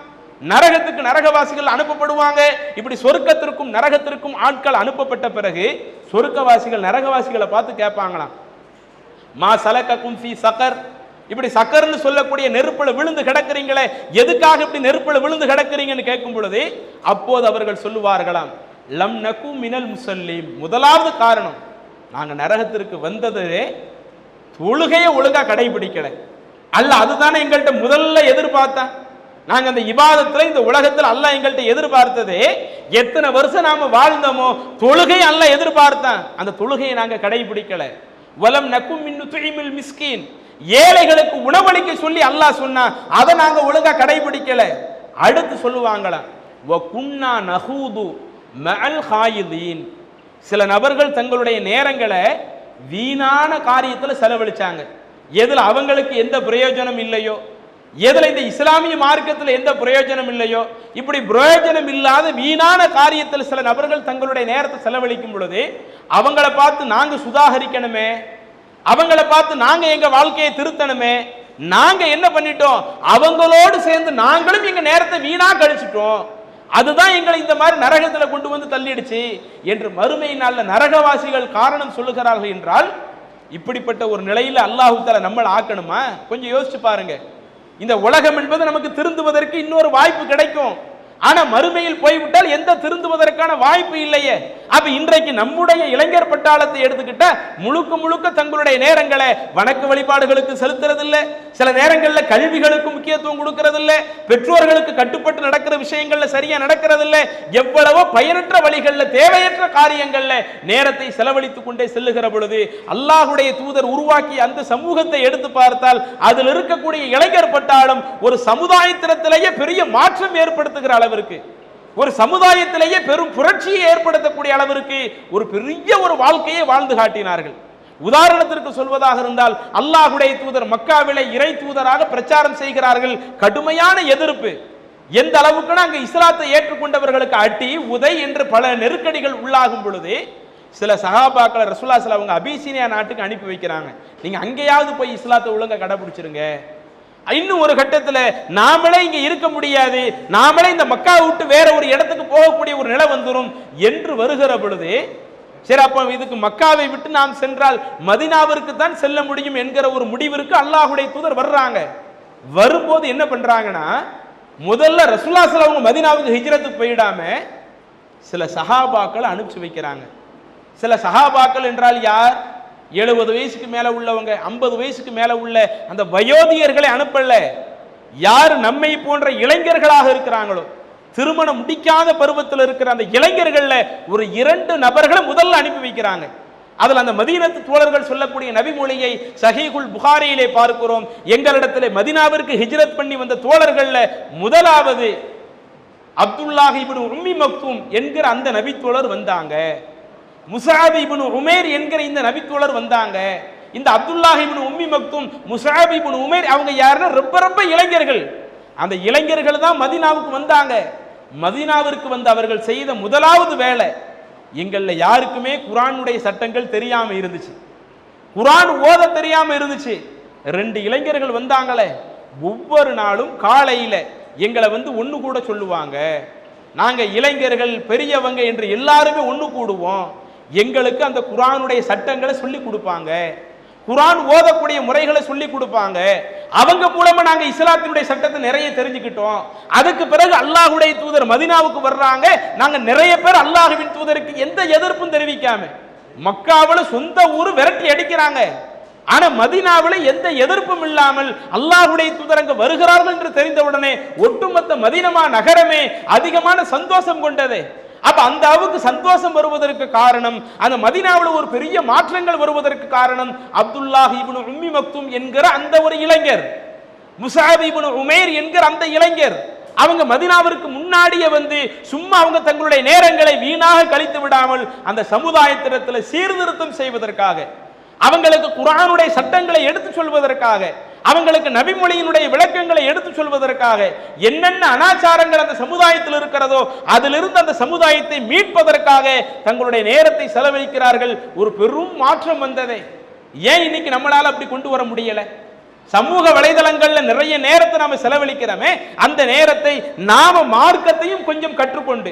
நரகத்துக்கு நரகவாசிகள் அனுப்பப்படுவாங்க. இப்படி சொர்க்கத்திற்கும் நரகத்திற்கும் ஆட்கள் அனுப்பப்பட்ட பிறகு சொர்க்கவாசிகள் நரகவாசிகளை பார்த்து கேட்பாங்களாம், மா சலக்கக்கும் ஃபீ சகர், இப்படி சக்கர்னு சொல்லக்கூடிய நெருப்புல விழுந்து கிடக்குறீங்களே, எதுக்காக இப்படி நெருப்புல விழுந்து கிடக்குறீங்கன்னு கேட்கும் பொழுது அப்போது அவர்கள் சொல்லுவார்களாம், லம் நகு மினல் முஸல்லீம், முதலாவது காரணம் நாங்க நரகத்திற்கு வந்தது தொழுகையை ஒழுங்கா கடைபிடிக்கல. அல்ல, அதுதானே எங்கள்கிட்ட முதல்ல எதிர்பார்த்தா. நாங்க அந்த இபாதத்துல இந்த உலகத்தில் அல்லாஹ் எங்கள்கிட்ட எதிர்பார்த்தது எத்தனை வருஷம் நாம வாழ்ந்தோமோ தொழுகை அல்லாஹ் எதிர்பார்த்தான், அந்த தொழுகையை நாங்க கடைபிடிக்கல. வலம் நகும் மின் நுத்இமில் மிஸ்கீன், ஏழைகளுக்கு உணவளிக்க சொல்லி அல்லாஹ் சொன்னா அதை நாங்க ஒழுங்கா கடைபிடிக்கல. அடுத்து சொல்லுவாங்களா, வ குன்னா நஹூது மஅல் ஹாயிதீன், சில நபர்கள் தங்களுடைய நேரங்களை வீணான காரியத்தில் செலவழிச்சாங்க. எதுல அவங்களுக்கு எந்த பிரயோஜனம் இல்லையோ, எதுல இந்த இஸ்லாமிய மார்க்கத்தில் எந்த பிரயோஜனம் இல்லையோ, இப்படி பிரயோஜனம் இல்லாத வீணான காரியத்தில் சில நபர்கள் தங்களுடைய நேரத்தை செலவழிக்கும் பொழுது அவங்கள பார்த்து நாங்க சுதாகரிக்கணுமே, அவங்கள பார்த்து நாங்க எங்க வாழ்க்கையை திருத்தணுமே. நாங்க என்ன பண்ணிட்டோம், அவங்களோடு சேர்ந்து நாங்களும் எங்க நேரத்தை வீணா கழிச்சிட்டோம், அதுதான் எங்களை இந்த மாதிரி நரகத்துல கொண்டு வந்து தள்ளிடுச்சு என்று மறுமை நாள்ல நரகவாசிகள் காரணம் சொல்லுகிறார்கள் என்றால், இப்படிப்பட்ட ஒரு நிலையில அல்லாஹ் தஆலா நம்மள ஆக்கணுமா? கொஞ்சம் யோசிச்சு பாருங்க. இந்த உலகம் என்பது நமக்கு திருந்துவதற்கு இன்னொரு வாய்ப்பு கிடைக்கும், ஆனா மறுமையில் போய்விட்டால் எந்த திருந்துவதற்கான வாய்ப்பு இல்லையே. அப்ப இன்றைக்கு நம்முடைய இளைஞர் பட்டாளத்தை எடுத்துக்கிட்ட முழுக்க முழுக்க தங்களுடைய நேரங்களை வணக்க வழிபாடுகளுக்கு செலுத்துறதில்லை, சில நேரங்களில் கல்விகளுக்கு முக்கியத்துவம் கொடுக்கறதில்லை, பெற்றோர்களுக்கு கட்டுப்பட்டு நடக்கிற விஷயங்கள்ல சரியா நடக்கிறதில்லை, எவ்வளவோ பயனற்ற வழிகளில் தேவையற்ற காரியங்கள்ல நேரத்தை செலவழித்துக் கொண்டே செல்லுகிற பொழுது அல்லாஹ்வுடைய தூதர் உருவாக்கிய அந்த சமூகத்தை எடுத்து பார்த்தால் அதில் இருக்கக்கூடிய இளைஞர் பட்டாளம் ஒரு சமுதாயத்திலேயே பெரிய மாற்றம் ஏற்படுத்துகிற அளவிற்கு, ஒரு சமுதாயத்திலேயே பெரும் புரட்சியை ஏற்படுத்தக்கூடிய அளவிற்கு ஒரு பெரிய ஒரு வாழ்க்கையை வாழ்ந்து காட்டினார்கள். உதாரணத்திற்கு சொல்வதாக இருந்தால், அல்லாஹ்வுடைய தூதர் மக்காவிலே இறை தூதராக பிரச்சாரம் செய்கிறார்கள். கடுமையான எதிர்ப்பு, எந்த அளவுக்கு அங்கு இஸ்லாத்தை ஏற்றுக்கொண்டவர்களுக்கு அடி உதை என்று பல நெருக்கடிகள் உள்ளாகும் பொழுது சில சஹாபாக்களை ரசூலுல்லாஹி ஸல்லல்லாஹு அலைஹி வஸல்லம் அபிசீனியா நாட்டுக்கு அனுப்பி வைக்கிறாங்க. நீங்க அங்கேயாவது போய் இஸ்லாத்தை ஒழுங்கா கடைபிடிச்சிருங்க. இன்னும் ஒரு கட்டத்தில் நாமளே இங்க இருக்க முடியாது, நாமளே இந்த மக்காவை விட்டு வேற ஒரு இடத்துக்கு போகக்கூடிய ஒரு நிலை வந்துடும் என்று வருகிற பொழுது, சரி அப்ப இதுக்கு மக்காவை விட்டு நாம் சென்றால் மதீனாவிற்கு தான் செல்ல முடியும் என்கிற ஒரு முடிவிற்கு அல்லாஹ்வுடைய தூதர் வர்றாங்க. வரும்போது என்ன பண்றாங்கன்னா, முதல்ல ரசூலுல்லாஹி ஸல்லல்லாஹு அலைஹி வஸல்லம் மதீனாவுக்கு ஹிஜ்ரத்துக்கு போயிடாம சில சஹாபாக்களை அனுப்பிச்சு வைக்கிறாங்க. சில சஹாபாக்கள் என்றால் யார்? 70 வயசுக்கு மேல உள்ளவங்க, 50 வயசுக்கு மேல உள்ள அந்த வயோதிகர்களை அனுப்பல. யார் நம்மை போன்ற இளைஞர்களாக இருக்கிறாங்களோ, திருமணம் முடிக்காத பருவத்தில் இருக்கிற அந்த இளைஞர்கள்ல ஒரு 2 நபர்களை முதல்ல அனுப்பி வைக்கிறாங்க. அதில் அந்த மதீனத்து தோழர்கள் சொல்லக்கூடிய நபிமொழியை சஹீஹுல் புகாரியிலே பார்க்கிறோம். எங்களிடத்தில் மதீனாவிற்கு ஹிஜ்ரத் பண்ணி வந்த தோழர்கள்ல முதலாவது அப்துல்லாஹ் இப்னு உம்மி மக்தூம் என்கிற அந்த நபித்தோழர் வந்தாங்க. முஸஅப் இப்னு உமைர் என்கிற இந்த நபித்தோழர் வந்தாங்க. இந்த அப்துல்லாஹ் இப்னு உம்மி மக்தூம், முஸஅப் இப்னு உமைர் அவங்க யாருன்னா ரொம்ப ரொம்ப இளைஞர்கள். அந்த இளைஞர்கள் தான் மதீனாவுக்கு வந்தாங்க. மதீனாவிற்கு வந்து அவர்கள் செய்த முதலாவது வேலை, எங்கள்ல யாருக்குமே குர்ஆனுடைய சட்டங்கள் தெரியாம இருந்துச்சு, குர்ஆன் ஓத தெரியாம இருந்துச்சு. 2 இளைஞர்கள் வந்தாங்களே, ஒவ்வொரு நாளும் காலையில எங்களை வந்து ஒண்ணு கூட சொல்லுவாங்க. நாங்க இளைஞர்கள் பெரியவங்க என்று எல்லாருமே ஒண்ணு கூடுவோம். எங்களுக்கு அந்த குர்ஆனுடைய சட்டங்களை சொல்லி கொடுப்பாங்க, குர்ஆன் ஓதக்கூடிய முறைகளை சொல்லி கொடுப்பாங்க. அவங்க மூலமா நாங்க இஸ்லாத்தினுடைய சட்டத்தை நிறைய தெரிஞ்சுக்கிட்டோம். அதுக்கு பிறகு அல்லாஹ்வுடைய தூதர் மதீனாவுக்கு வர்றாங்க. நாங்க நிறைய பேர் அல்லாஹ்வின் தூதருக்கு எந்த எதிர்ப்பும் தெரிவிக்காம, மக்காவுல சொந்த ஊரு விரட்டி அடிக்கிறாங்க, ஆனா மதீனாவுல எந்த எதிர்ப்பும் இல்லாமல் அல்லாஹ்வுடைய தூதர் அங்க வருகிறார்கள் என்று தெரிந்தவுடனே ஒட்டுமொத்த மதீனா நகரமே அதிகமான சந்தோஷம் கொண்டது. அப்ப அந்த அளவுக்கு சந்தோஷம் வருவதற்கு காரணம், அந்த மதீனாவுல ஒரு பெரிய மாற்றங்கள் வருவதற்கு காரணம் அப்துல்லாஹ் இப்னு உம்மி மக்தூம் என்கிற அந்த ஒரு இளைஞர், முஸஅப் இப்னு உமைர் என்கிற அந்த இளைஞர். அவங்க மதீனாவிற்கு முன்னாடியே வந்து சும்மா அவங்க தங்களுடைய நேரங்களை வீணாக கழித்து விடாமல் அந்த சமுதாயத்திடத்தில் சீர்திருத்தம் செய்வதற்காக, அவங்களுக்கு குர்ஆனுடைய சட்டங்களை எடுத்து சொல்வதற்காக, அவங்களுக்கு நபிமொழியினுடைய விளக்கங்களை எடுத்து சொல்வதற்காக, என்னென்ன அனாச்சாரங்கள் அந்த சமுதாயத்தில் இருக்கிறதோ அதிலிருந்து அந்த சமுதாயத்தை மீட்பதற்காக தங்களுடைய நேரத்தை செலவழிக்கிறார்கள். ஒரு பெரும் மாற்றம் வந்ததே. ஏன் இன்னைக்கு நம்மளால அப்படி கொண்டு வர முடியல? சமூக வலைதளங்கள்ல நிறைய நேரத்தை நாம செலவழிக்கிறோமே, அந்த நேரத்தை நாம மார்க்கத்தையும் கொஞ்சம் கற்றுக்கொண்டு,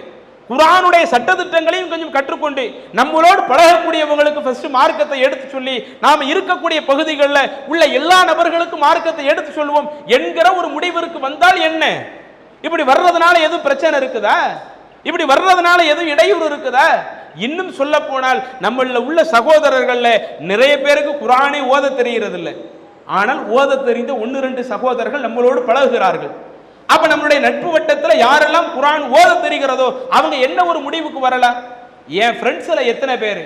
குர்ஆனுடைய சட்டதிட்டங்களையும் கொஞ்சம் கற்றுக்கொண்டு, நம்மளோடு பழகக்கூடியவங்களுக்கு ஃபர்ஸ்ட் மார்க்கத்தை எடுத்து சொல்லி, நாம இருக்கக்கூடிய பகுதிகளில் உள்ள எல்லா நபர்களுக்கும் மார்க்கத்தை எடுத்து சொல்லுவோம் என்கிற ஒரு முடிவிற்கு வந்தால் என்ன? இப்படி வர்றதுனால எதுவும் பிரச்சனை இருக்குதா? இப்படி வர்றதுனால எதுவும் இடையூறு இருக்குதா? இன்னும் சொல்ல போனால் நம்மள உள்ள சகோதரர்கள்ல நிறைய பேருக்கு குர்ஆனை ஓத தெரிகிறது இல்லை, ஆனால் ஓத தெரிந்த 1-2 சகோதரர்கள் நம்மளோடு பழகுகிறார்கள். அப்ப நம்மளுடைய நட்பு வட்டத்தில் யாரெல்லாம் குர்ஆன் ஓத தெரிகிறதோ அவங்க என்ன ஒரு முடிவுக்கு வரலாம்? என் ஃப்ரெண்ட்ஸ்ல எத்தனை பேர்,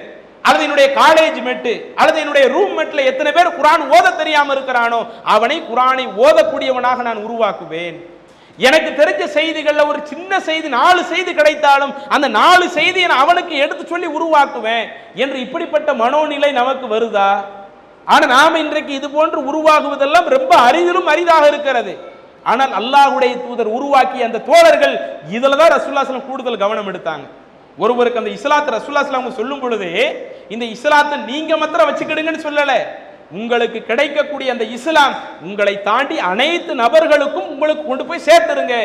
அல்லது என்னுடைய காலேஜ் மேட்டு அல்லது என்னுடைய ரூம் மேட்ல எத்தனை பேர் குர்ஆன் ஓத தெரியாம இருக்கிறானோ அவனை குர்ஆனை ஓதக்கூடியவனாக நான் உருவாக்குவேன். எனக்கு தெரிஞ்ச செய்திகள்ல ஒரு சின்ன செய்தி 4 செய்தி கிடைத்தாலும் அந்த 4 செய்தியை நான் அவனுக்கு எடுத்து சொல்லி உருவாக்குவேன் என்று இப்படிப்பட்ட மனோநிலை நமக்கு வருதா? ஆனா நாம இன்றைக்கு இது போன்று உருவாகுவதெல்லாம் ரொம்ப அரிதிலும் அரிதாக இருக்கிறது. ஆனால் அல்லாஹ்வுடைய தூதர் உருவாக்கிய அந்த தோழர்கள் இதுல தான் ரசூலுல்லாஹி ஸல்லல்லாஹு அலைஹி வஸல்லம் கூடுதல் கவனம் எடுத்தாங்க. ஒருவருக்கு அந்த இஸ்லாத்தை ரசூலுல்லாஹி ஸல்லல்லாஹு அலைஹி வஸல்லம் சொல்லும் பொழுது, இந்த இஸ்லாத்தை நீங்க மாத்திரம் வச்சுக்கிடுங்கன்னு சொல்லல, உங்களுக்கு கிடைக்கக்கூடிய அந்த இஸ்லாம் உங்களை தாண்டி அனைத்து நபர்களுக்கும் உங்களுக்கு கொண்டு போய் சேர்த்துருங்க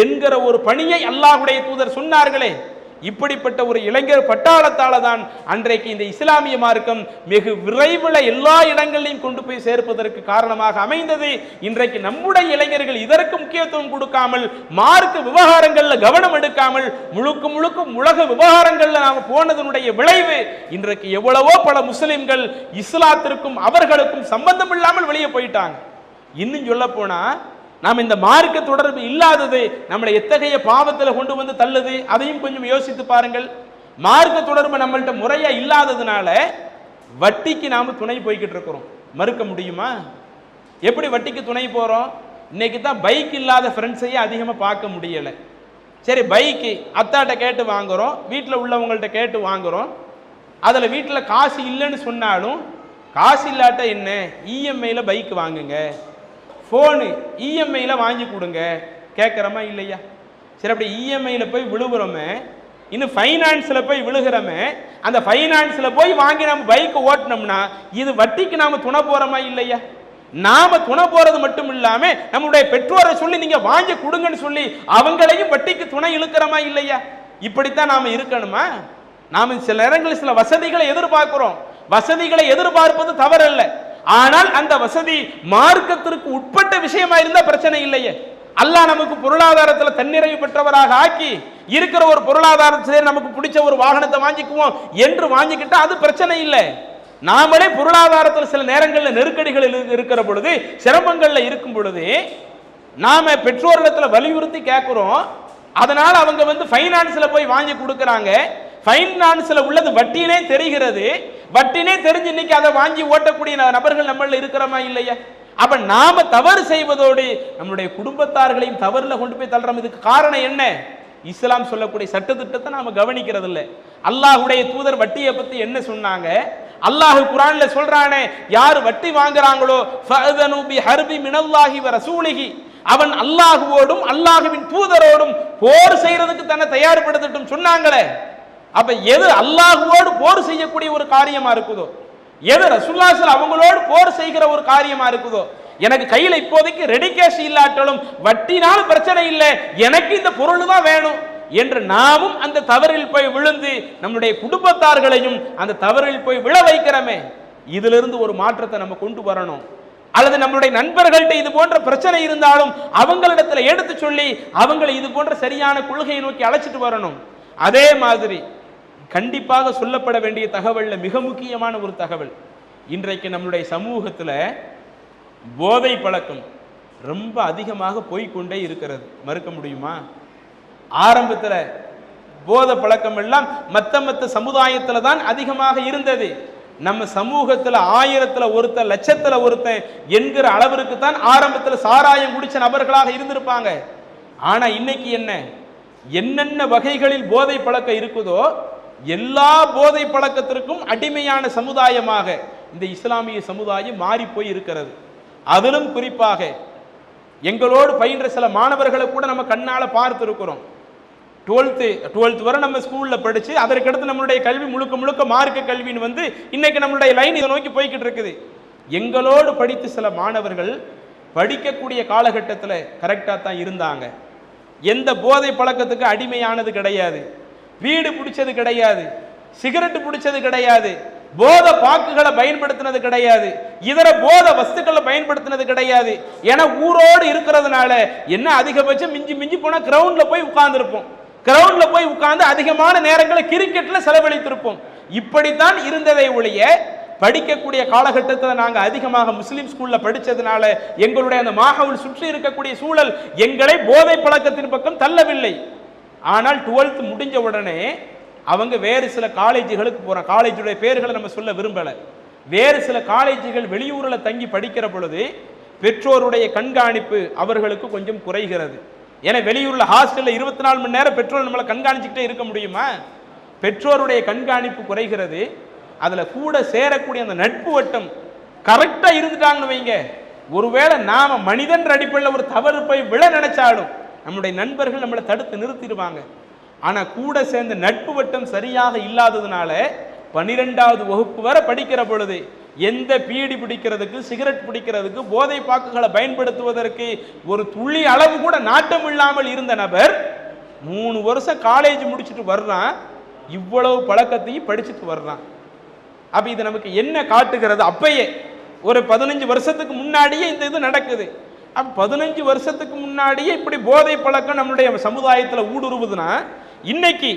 என்கிற ஒரு பணியை அல்லாஹ்வுடைய தூதர் சொன்னார்களே. இப்படிப்பட்ட ஒரு இளைஞர் பட்டாளத்தால தான் அன்றைக்கு இந்த இஸ்லாமிய மார்க்கம் மிக விரைவில் எல்லா இடங்களிலும் கொண்டு போய் சேர்ப்பதற்கு காரணமாக அமைந்தது. இன்றைக்கு நம்முடைய இளைஞர்கள் இதற்கு முக்கியத்துவம் கொடுக்காமல், மார்க்க விவகாரங்கள்ல கவனம் எடுக்காமல் முழுக்க முழுக்க உலக விவகாரங்கள்ல நாம போனதனுடைய விளைவு இன்றைக்கு எவ்வளவோ பல முஸ்லிம்கள் இஸ்லாத்திற்கும் அவர்களுக்கும் சம்பந்தம் இல்லாமல் வெளியே போயிட்டாங்க. இன்னும் சொல்ல போனா நாம் இந்த மார்க்க தொடர்பு இல்லாதது நம்மளை எத்தகைய பாவத்தில் கொண்டு வந்து தள்ளுது, அதையும் கொஞ்சம் யோசித்து பாருங்கள். மார்க்க தொடர்பு நம்மள்ட்ட முறையா இல்லாததுனால வட்டிக்கு நாம துணை போய்கிட்டு இருக்கிறோம். மறுக்க முடியுமா? எப்படி வட்டிக்கு துணை போறோம்? இன்னைக்கு தான் பைக் இல்லாத ஃப்ரெண்ட்ஸையே அதிகமாக பார்க்க முடியலை. சரி, பைக்கு அத்தாட்ட கேட்டு வாங்குறோம், வீட்டில் உள்ளவங்கள்ட்ட கேட்டு வாங்குறோம். அதில் வீட்டில் காசு இல்லைன்னு சொன்னாலும் காசு இல்லாட்ட என்ன, இஎம்ஐயில் பைக் வாங்குங்க, ஃபோனு இஎம்ஐயில் வாங்கி கொடுங்க கேட்குறோமா இல்லையா? சரி, அப்படி இஎம்ஐயில் போய் விழுகிறோமே, இன்னும் ஃபைனான்ஸில் போய் விழுகிறோமே, அந்த ஃபைனான்ஸில் போய் வாங்கி நம்ம பைக்கை ஓட்டினோம்னா இது வட்டிக்கு நாம் துணை போகிறோமா இல்லையா? நாம துணை போறது மட்டும் இல்லாம நம்முடைய பெற்றோரை சொல்லி நீங்க வாங்கி கொடுங்கன்னு சொல்லி அவங்களையும் வட்டிக்கு துணை இழுக்கிறோமா இல்லையா? இப்படித்தான் நாம இருக்கணுமா? நாம சில நேரங்களில் சில வசதிகளை எதிர்பார்க்கிறோம். வசதிகளை எதிர்பார்ப்பது தவறல்ல, ஆனால் அந்த வசதி மார்க்கத்திற்கு உட்பட்ட விஷயமா இருந்தா பிரச்சனை இல்லையே. அல்லாஹ் நமக்கு பொருளாதாரத்தில் தன்னிறைவு பெற்றவராக ஆக்கி இருக்கிற ஒரு பொருளாதாரத்தில் நமக்கு பிடிச்ச ஒரு வாகனத்தை வாங்கிக்குவோம் என்று வாங்கிக்கிட்டா அது பிரச்சனை இல்லை. நாமளே பொருளாதாரத்தில் சில நேரங்களில் நெருக்கடிகள் இருக்கிற பொழுது, சிரமங்கள்ல இருக்கும் பொழுது நாம பெற்றோரிடத்தில் வலியுறுத்தி கேட்கிறோம். அதனால அவங்க ஃபைனான்ஸ்ல போய் வாங்கி கொடுக்கறாங்க. ஃபைனான்ஸ்ல உள்ளது வட்டினே தெரிகிறது. வட்டினே தெரிஞ்சு இன்னைக்கு அதை வாங்கி ஓட்டக்கூடிய நபர்கள் நம்மள இருக்கிறோமா இல்லையா? அப்ப நாம தவறு செய்வதோடு நம்முடைய குடும்பத்தார்களையும் தவறுல கொண்டு போய் தள்ளுறோம். இதுக்கு காரணம் என்ன? இஸ்லாம் சொல்லக்கூடிய சட்டத்திட்டத்தை நாம கவனிக்கிறது இல்லை. அல்லாஹ்வுடைய தூதர் வட்டியை பத்தி என்ன சொன்னாங்க? அல்லாஹ் குர்ஆன்ல சொல்றானே, யார் வட்டி வாங்குறாங்களோ ஃபஅதனு பிஹர்பி மினல்லாஹி வ ரசூலிஹி, அவன் அல்லாஹ்வோடும் அல்லாஹ்வின் தூதரோடும் போர் செய்யறதுக்கு தன்னை தயார்படுத்தட்டும் சொன்னாங்களே. அப்ப எது அல்லாஹ்வோடு போர் செய்யக்கூடிய ஒரு காரியமா இருக்குதோ, எது ரசூலுல்லாஹி ஸல்லல்லாஹு அவங்களோடு போர் செய்கிற ஒரு காரியமா இருக்குதோ, எனக்கு கையில இப்போதைக்கு ரெடி கேஷ் இல்லாட்டாலும் வட்டினாலும் பிரச்சனை இல்லை, எனக்கு இந்த பொருள் தான் வேணும் என்று நாமும் அந்த தவறில் போய் விழுந்து நம்முடைய குடும்பத்தார்களையும் அந்த தவறில் போய் விழ வைக்கிறோமே, இதிலிருந்து ஒரு மாற்றத்தை நம்ம கொண்டு வரணும். அல்லது நம்மளுடைய நண்பர்கள்ட்ட இது போன்ற பிரச்சனை இருந்தாலும் அவங்களிடத்துல எடுத்து சொல்லி அவங்களை இது போன்ற சரியான கொள்கையை நோக்கி அழைச்சிட்டு வரணும். அதே மாதிரி கண்டிப்பாக சொல்லப்பட வேண்டிய தகவல்ல மிக முக்கியமான ஒரு தகவல், இன்றைக்கு நம்முடைய சமூகத்தில் போதை பழக்கம் ரொம்ப அதிகமாக போய்கொண்டே இருக்கிறது. மறுக்க முடியுமா? ஆரம்பத்தில் போதை பழக்கம் எல்லாம் மத்த சமுதாயத்தில் தான் அதிகமாக இருந்தது. நம்ம சமூகத்தில் 1000ல் ஒருத்தன், லட்சத்தில் ஒருத்தன் என்கிற அளவிற்கு தான் ஆரம்பத்தில் சாராயம் குடிச்ச நபர்களாக இருந்திருப்பாங்க. ஆனா இன்னைக்கு என்னென்ன வகைகளில் போதை பழக்கம் இருக்குதோ எல்லா போதை பழக்கத்திற்கும் அடிமையான சமுதாயமாக இந்த இஸ்லாமிய சமுதாயம் மாறி போய் இருக்கிறது. அதிலும் குறிப்பாக எங்களோடு பயின்ற சில மாணவர்களை கூட நம்ம கண்ணால பார்த்து இருக்கிறோம். 12th வரை நம்ம ஸ்கூல்ல படிச்சு அதற்கடுத்து நம்மளுடைய கல்வி முழுக்க முழுக்க மார்க்க கல்வின்னு இன்னைக்கு நம்மளுடைய லைன் இதை நோக்கி போய்கிட்டு இருக்குது. எங்களோடு படித்து சில மாணவர்கள் படிக்கக்கூடிய காலகட்டத்தில் கரெக்டா தான் இருந்தாங்க. எந்த போதை பழக்கத்துக்கு அடிமையானது கிடையாது, வீடு பிடிச்சது கிடையாது, சிகரெட் பிடிச்சது கிடையாது, போத பாக்குகளை பயன்படுத்தினது கிடையாது, இதர போத வஸ்துக்களை பயன்படுத்தினது கிடையாது. ஏன்னா ஊரோடு இருக்கிறதுனால என்ன அதிகபட்சம் மிஞ்சி மிஞ்சி போனா கிரவுண்ட்ல போய் உட்கார்ந்துருப்போம், கிரவுண்ட்ல போய் உட்கார்ந்து அதிகமான நேரங்களை கிரிக்கெட்ல செலவழித்திருப்போம். இப்படித்தான் இருந்ததை ஒழிய படிக்கக்கூடிய காலகட்டத்தில் நாங்கள் அதிகமாக முஸ்லீம் ஸ்கூல்ல படிச்சதுனால எங்களுடைய அந்த மாஹவுல் சுற்றி இருக்கக்கூடிய சூழல் எங்களை போதை பழக்கத்தின் பக்கம் தள்ளவில்லை. ஆனால் 12th முடிஞ்ச உடனே அவங்க வேறு சில காலேஜுகளுக்கு போறாங்க. காலேஜுடைய பேர்களை நம்ம சொல்ல விரும்பல. வேறு சில காலேஜுகள் வெளியூர்ல தங்கி படிக்கிற பொழுது பெற்றோருடைய கண்காணிப்பு அவர்களுக்கு கொஞ்சம் குறைகிறது. ஏன்னா வெளியூர்ல ஹாஸ்டல்ல 24 மணி நேரம் பெற்றோர் நம்மளை கண்காணிச்சுக்கிட்டே இருக்க முடியுமா? பெற்றோருடைய கண்காணிப்பு குறைகிறது. அதுல கூட சேரக்கூடிய அந்த நட்பு வட்டம் கரெக்டா இருந்துட்டாங்கன்னு வைங்க, ஒருவேளை நாம மனிதன் அடிப்படையில் ஒரு தவறு போய் விழ நினைச்சாலும் நம்முடைய நண்பர்கள் நம்மளை தடுத்து நிறுத்திடுவாங்க. ஆனா கூட சேர்ந்த நட்பு வட்டம் சரியாக இல்லாததுனால 12வது வகுப்பு வரை படிக்கிற பொழுது எந்த பீடி பிடிக்கிறதுக்கு, சிகரெட் பிடிக்கிறதுக்கு, போதை பாக்குகளை பயன்படுத்துவதற்கு ஒரு துளி அளவு கூட நாட்டம் இல்லாமல் இருந்த நபர் 3 வருஷம் காலேஜ் முடிச்சுட்டு வர்றான், இவ்வளவு பழக்கத்தையும் படிச்சுட்டு வர்றான். அப்ப இது நமக்கு என்ன காட்டுகிறது? அப்பயே ஒரு 15 வருஷத்துக்கு முன்னாடியே இந்த இது நடக்குது. அப்ப 15 வருஷத்துக்கு முன்னாடியே இப்படி போதை பழக்கம் நம்மளுடைய சமுதாயத்தில் ஊடுருவுதுன்னா இன்னைக்கு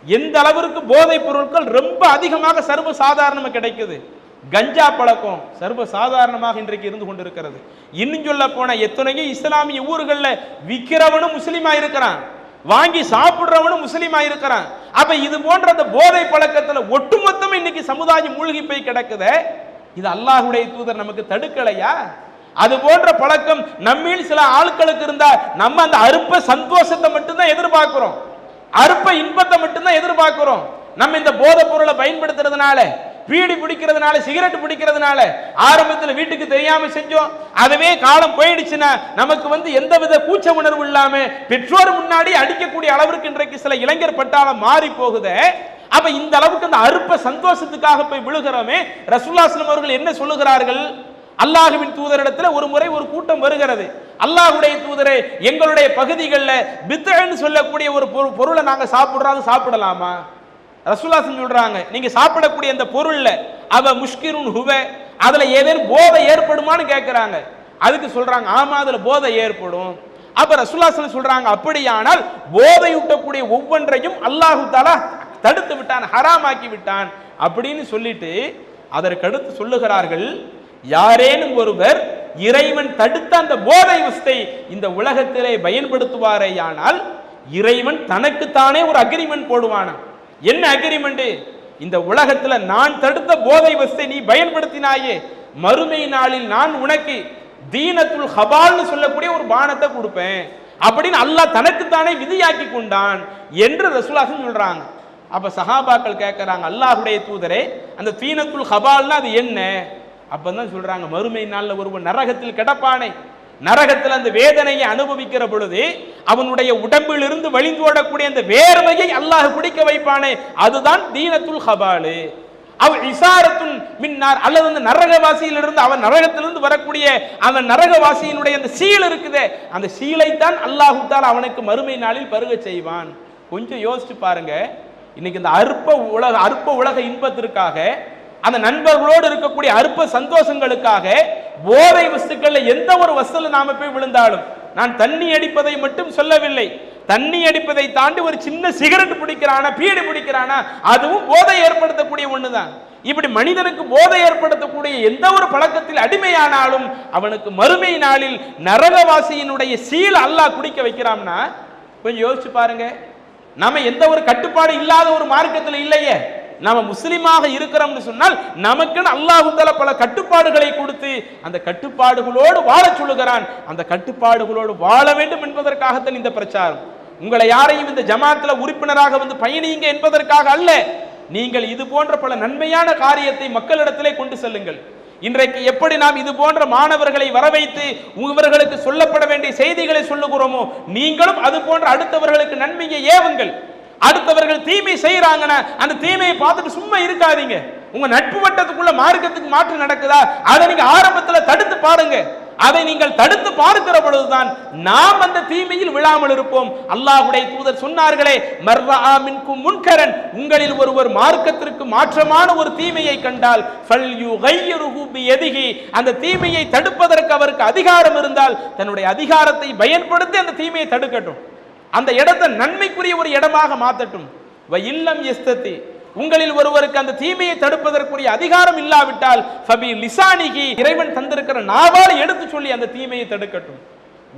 எந்த அளவிற்கு போதை பொருட்கள் ரொம்ப அதிகமாக சர்வ சாதாரணமாக கிடைக்குது. கஞ்சா பழக்கம் சர்வ சாதாரணமாக இன்றைக்கு இருந்து கொண்டிருக்கிறது. இன்னும் சொல்ல போன எத்தனையோ இஸ்லாமிய ஊர்களில் விற்கிறவனும் முஸ்லீமா இருக்கிறான், வாங்கி சாப்பிடுறவனும் முஸ்லீமா இருக்கிறான். அப்ப இது போன்ற அந்த போதை பழக்கத்தில் ஒட்டுமொத்தம் இன்னைக்கு சமுதாயம் மூழ்கி போய் கிடக்குது. இது அல்லாஹ்வுடைய தூதர் நமக்கு தடுக்கலையா? அது போன்ற பழக்கம் நம்மில் சில ஆட்களுக்கு இருந்தா நம்ம அந்த அற்ப சந்தோஷத்தை மட்டும்தான் எதிர்பார்க்கிறோம், அற்ப இன்பத்தை மட்டும்தான் எதிர்பார்க்கிறோம். நம்ம இந்த போதை பொருளை பயன்படுத்துறதுனால, பீடி பிடிக்கிறதுனால, சிகரெட் பிடிக்கிறதுனால ஆரம்பத்தில் வீட்டுக்கு தெரியாம செஞ்சோம், அதுவே காலம் போயிடுச்சுன்னா நமக்கு எந்தவித கூச்ச உணர்வு இல்லாம பெற்றோர் முன்னாடி அடிக்கக்கூடிய அளவிற்கு இன்றைக்கு சில இளைஞர் பட்டாளம் மாறி போகுது. அப்ப இந்த அளவுக்கு அந்த அற்ப சந்தோஷத்துக்காக போய் விழுகிறோமே. ரசூலுல்லாஹி ஸல்லல்லாஹு அலைஹி அவர்கள் என்ன சொல்லுகிறார்கள்? அல்லாஹ்வின் தூதரிடத்தில் ஒரு முறை ஒரு கூட்டம் வருகிறது. அல்லாஹ்வுடைய தூதரே, எங்களுடைய பகுதிகளில் பித்அன்னு சொல்லக்கூடிய ஒரு பொருளை நாங்க சாப்பிடுறோம், சாப்பிடலாமா? ரசூலுல்லாஹி சொல்றாங்க, நீங்க சாப்பிடக்கூடிய அந்த பொருள்ல அவ முஷ்கிருன் ஹுவ, அதுல ஏதேனும் போதை ஏற்படுமான்னு கேட்கிறாங்க. அதுக்கு சொல்றாங்க, ஆமா அதுல போதை ஏற்படும். அப்ப ரசூலுல்லாஹி சொல்றாங்க, அப்படியானால் போதை ஊட்டக்கூடிய ஒவ்வொன்றையும் அல்லாஹு தஆலா தடுத்து விட்டான், ஹராமாக்கி விட்டான் அப்படின்னு சொல்லிட்டு அதற்கடுத்து சொல்லுகிறார்கள், யாரேனும் ஒருவர் இறைவன் தடுத்த அந்த போதை வஸ்தை இந்த உலகத்திலே பயன்படுத்துவாரேயானால் இறைவன் தனக்குத்தானே ஒரு அக்ரிமெண்ட் போடுவானா. என்ன அக்ரிமெண்ட்? இந்த உலகத்துல நான் தடுத்த போதை வஸ்தை நீ பயன்படுத்தினாயே, மறுமை நாளில் நான் உனக்கு தீனத்துல் ஹபால்னு சொல்லக்கூடிய ஒரு பானத்தை கொடுப்பேன். அப்படின்னு அல்லாஹ் தனக்குத்தானே விதியாக்கி கொண்டான் என்று ரசூலுல்லாஹ் சொல்றாங்க. அப்ப சஹாபாக்கள் கேட்கறாங்க, அல்லாஹ்வுடைய தூதரே, அந்த தீனத்துல் ஹபால்னா அது என்ன? அப்பதான் சொல்றாங்க, மறுமை நாள்ல ஒருவன் நரகத்தில் கிடப்பானே, நரகத்தில் அந்த வேதனையை அனுபவிக்கிற பொழுது அவனுடைய உடம்பில் இருந்து வழிந்தோடக்கூடிய அந்த வேர்வையை அல்லாஹ் குடிக்க வைப்பானே, அதுதான் தீனத்துல் ஹபாலு. அவ் இசாரத்துன் மின்னார், அல்லது அந்த நரகவாசியிலிருந்து அவன் நரகத்திலிருந்து வரக்கூடிய அந்த நரகவாசியினுடைய அந்த சீல் இருக்குதே, அந்த சீலைத்தான் அல்லாஹ் தஆலா அவனுக்கு மறுமை நாளில் பருக செய்வான். கொஞ்சம் யோசிச்சு பாருங்க, இன்னைக்கு இந்த அற்ப உலக இன்பத்திற்காக, அந்த நண்பர்களோடு இருக்கக்கூடிய அற்ப சந்தோஷங்களுக்காக போதை வஸ்துக்கள்ல எந்த ஒரு வஸ்துல நாம போய் விழுந்தாலும், நான் தண்ணி அடிப்பதை மட்டும் சொல்லவில்லை, தண்ணி அடிப்பதை தாண்டி ஒரு சின்ன சிகரெட் பிடிக்கிறானா, பீடி பிடிக்கிறானா, அதுவும் போதை ஏற்படுத்தக்கூடிய ஒண்ணுதான். இப்படி மனிதனுக்கு போதை ஏற்படுத்தக்கூடிய எந்த ஒரு பழக்கத்தில் அடிமையானாலும் அவனுக்கு மறுமை நாளில் நரகவாசியினுடைய சீல் அல்லாஹ் குடிக்க வைக்கிறான்னா கொஞ்சம் யோசிச்சு பாருங்க. நாம எந்த ஒரு கட்டுப்பாடு இல்லாத ஒரு மார்க்கத்தில் இல்லையே, நாம முஸ்லிமாக இருக்கிறோம்னு சொன்னால் நமக்குன்னு அல்லாஹ் தஆலா பல கட்டுப்பாடுகளை கொடுத்து அந்த கட்டுப்பாடுகளோடு வாழ சொல்லுகிறான். அந்த கட்டுப்பாடுகளோடு வாழ வேண்டும் என்பதற்காகத்தான் இந்த பிரச்சாரம். உங்களை யாரையும் இந்த ஜமாத்துல உறுப்பினராக வந்து பயணிங்க என்பதற்காக அல்ல. நீங்கள் இது போன்ற பல நன்மையான காரியத்தை மக்களிடத்திலே கொண்டு செல்லுங்கள். இன்றைக்கு எப்படி நாம் இது போன்ற மாணவர்களை வரவைத்து இவர்களுக்கு சொல்லப்பட வேண்டிய செய்திகளை சொல்லுகிறோமோ, நீங்களும் அது போன்ற அடுத்தவர்களுக்கு நன்மையை ஏவுங்கள். அடுத்தவர்கள் தீமை செய்யறாங்கன்னா அந்த தீமையை பார்த்துட்டு சும்மா இருக்காதீங்க. உங்க நட்பு வட்டத்துக்குள்ள மார்க்கத்துக்கு மாற்றம் நடக்குதா, அதை நீங்க ஆரம்பத்தில் தடுத்து பாருங்க. அதை நீங்கள் தடுத்து பார்க்கிற பொழுதுதான் நாம் அந்த தீமையில் விழாமல் இருப்போம். அல்லாஹ்வுடைய தூதர் சொன்னார்களே, மர்ரா மின்கும் முன்கரன், உங்களில் ஒருவர் மார்க்கத்திற்கு மாற்றமான ஒரு தீமையை கண்டால் ஃபல்யுகையிருஹு பியதிஹி, அந்த தீமையை தடுப்பதற்கு அவருக்கு அதிகாரம் இருந்தால் தன்னுடைய அதிகாரத்தை பயன்படுத்தி அந்த தீமையை தடுக்கட்டும், அந்த இடத்தை நன்மைக்குரிய ஒரு இடமாக மாற்றட்டும். வஇல்லம் யஸ்ததி, உங்களில் ஒருவருக்கு அந்த தீமையை தடுப்பதற்குரிய அதிகாரம் இல்லாவிட்டால் ஃபபி லிசானிகி, இறைவன் தந்திருக்கிற நாவால் எடுத்து சொல்லி அந்த தீமையை தடுக்கட்டும்.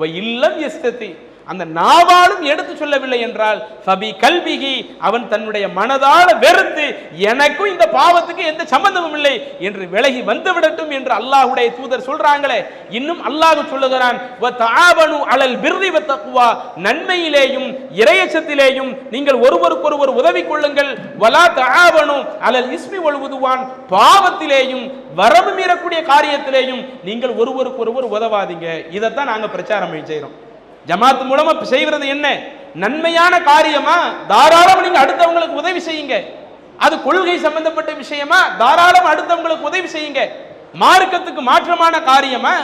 வஇல்லம் யஸ்ததி, அந்த நாவாலும் எடுத்து சொல்லவில்லை என்றால் ஃபபி கல்பிஹி, அவன் தன்னுடைய மனதால வெறுத்து எனக்கும் இந்த பாவத்துக்கு எந்த சம்பந்தமும் இல்லை என்று விலகி வந்து விடட்டும் என்று அல்லாஹ்வுடைய தூதர் சொல்றாங்களே. இன்னும் அல்லாஹ் சொல்லுகிறான், வ தஆவனு அலல் பிர்ரி வ தக்வா, நன்மையிலேயும் இறையச்சத்திலேயும் நீங்கள் ஒருவருக்கொருவர் உதவி கொள்ளுங்கள். வலா தஆவனு அலல் இஸ்மி வல் உதுவான், பாவத்திலேயும் வரம்பு மீறக்கூடிய காரியத்திலேயும் நீங்கள் ஒருவருக்கொருவர் உதவாதீங்க. இதைத்தான் நாங்க பிரச்சாரம் செய்யறோம். ஜமாத் மூலமா செய்வது என்ன? நன்மையான காரியமா தாராளம் நீங்க அடுத்தவங்களுக்கு உதவி செய்யுங்க. அது கொள்கை சம்பந்தப்பட்ட விஷயமா தாராளம் அடுத்தவங்களுக்கு உதவி செய்யுங்க. மார்க்கத்துக்கு மாற்றமான காரியமா,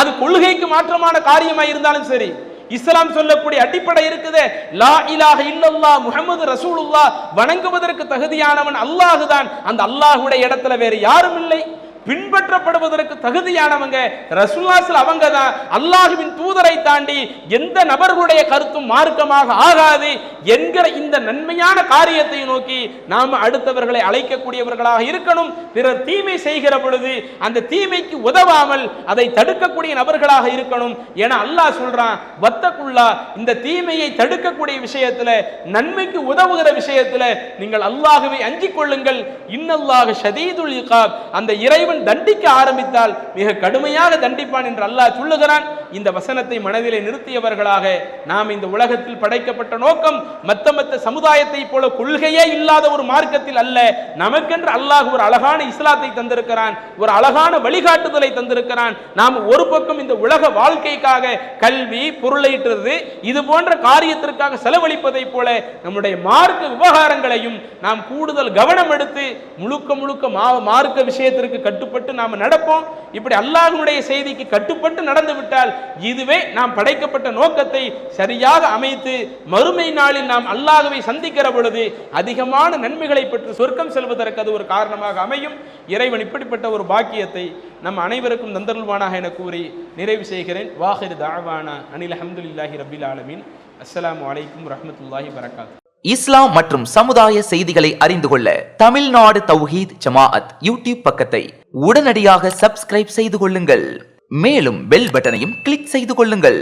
அது கொள்கைக்கு மாற்றமான காரியமா இருந்தாலும் சரி, இஸ்லாம் சொல்லக்கூடிய அடிப்படை இருக்குது, லா இலாஹ இல்லல்லாஹ் முஹம்மது ரசூலுல்லாஹ், வணங்குவதற்கு தகுதியானவன் அல்லாஹ் தான், அந்த அல்லாஹ்வுடைய இடத்துல வேறு யாரும் இல்லை, பின்பற்றப்படுவதற்கு தகுதியானவங்க ரசூலுல்லாஹ் அவங்க தான். அல்லாஹ்வின் தூதரை தாண்டி எந்த நபர்களுடைய கருத்தும் மார்க்கமாக ஆகாது என்கிற இந்த நன்மையான காரியத்தை நோக்கி நாம் அடுத்தவர்களை அழைக்கக்கூடியவர்களாக இருக்கணும். பிறர் தீமை செய்கிற பொழுது அந்த தீமைக்கு உதவாமல் அதை தடுக்கக்கூடிய நபர்களாக இருக்கணும். என அல்லாஹ் சொல்றான், வத்தக்குள்ளா, இந்த தீமையை தடுக்கக்கூடிய விஷயத்துல, நன்மைக்கு உதவுகிற விஷயத்துல நீங்கள் அல்லாஹ்வை அஞ்சிக் கொள்ளுங்கள். இன்னல்லாஹ் ஷதீதுல் இகாப், அந்த இறைவன் தண்டிக்க ஆரம்பித்தால் மிக கடுமையாக தண்டிப்பான் என்று அல்லாஹ் சொல்லுகிறான். இந்த வசனத்தை மனதிலே நிறுத்தியவர்களாக நாம் இந்த உலகத்தில் படைக்கப்பட்ட நோக்கம் மத்த சமுதாயத்தை போல கொள்கையே இல்லாத ஒரு மார்க்கத்தில் அல்ல. நமக்கென்று அல்லாஹ் ஒரு அழகான இஸ்லாத்தை தந்திருக்கிறான், ஒரு அழகான வழிகாட்டுதலை தந்திருக்கிறான். நாம் ஒரு பக்கம் இந்த உலக வாழ்க்கைக்காக கல்வி பொருளீட்டுறது இது போன்ற காரியத்திற்காக செலவழிப்பதை போல நம்முடைய மார்க்க விவகாரங்களையும் நாம் கூடுதல் கவனம் எடுத்து முழுக்க முழுக்க மார்க்க விஷயத்திற்கு கட்டுப்பட்டு நாம் நடப்போம். இப்படி அல்லாஹ்வுடைய செய்திக்கு கட்டுப்பட்டு நடந்து விட்டால் இதுவே நாம் படைக்கப்பட்ட நோக்கத்தை சரியாக அமைத்து மறுமை நாளில் நாம் அல்லாஹ்வை சந்திக்கிற பொழுது அதிகமான நன்மைகளை பெற்று சொர்க்கம் செல்வதற்கு அது ஒரு காரணமாக அமையும். இறைவன் இப்படிப்பட்ட ஒரு பாக்கியத்தை நம் அனைவருக்கும் தந்தருள்வானாக என கூறி நிறைவு செய்கிறேன். வாஹிர் தஅவானா அனில் அல்ஹம்துலில்லாஹி ரப்பில் ஆலமீன். அஸ்ஸலாமு அலைக்கும் வரஹ்மத்துல்லாஹி வபரகாத்துஹு. இஸ்லாம் மற்றும் சமுதாய செய்திகளை அறிந்து கொள்ள தமிழ்நாடு தௌஹீத் ஜமாஅத் யூடியூப் பக்கத்தை உடனடியாக சப்ஸ்கிரைப் செய்து கொள்ளுங்கள். மேலும் பெல் பட்டனையும் கிளிக் செய்து கொள்ளுங்கள்.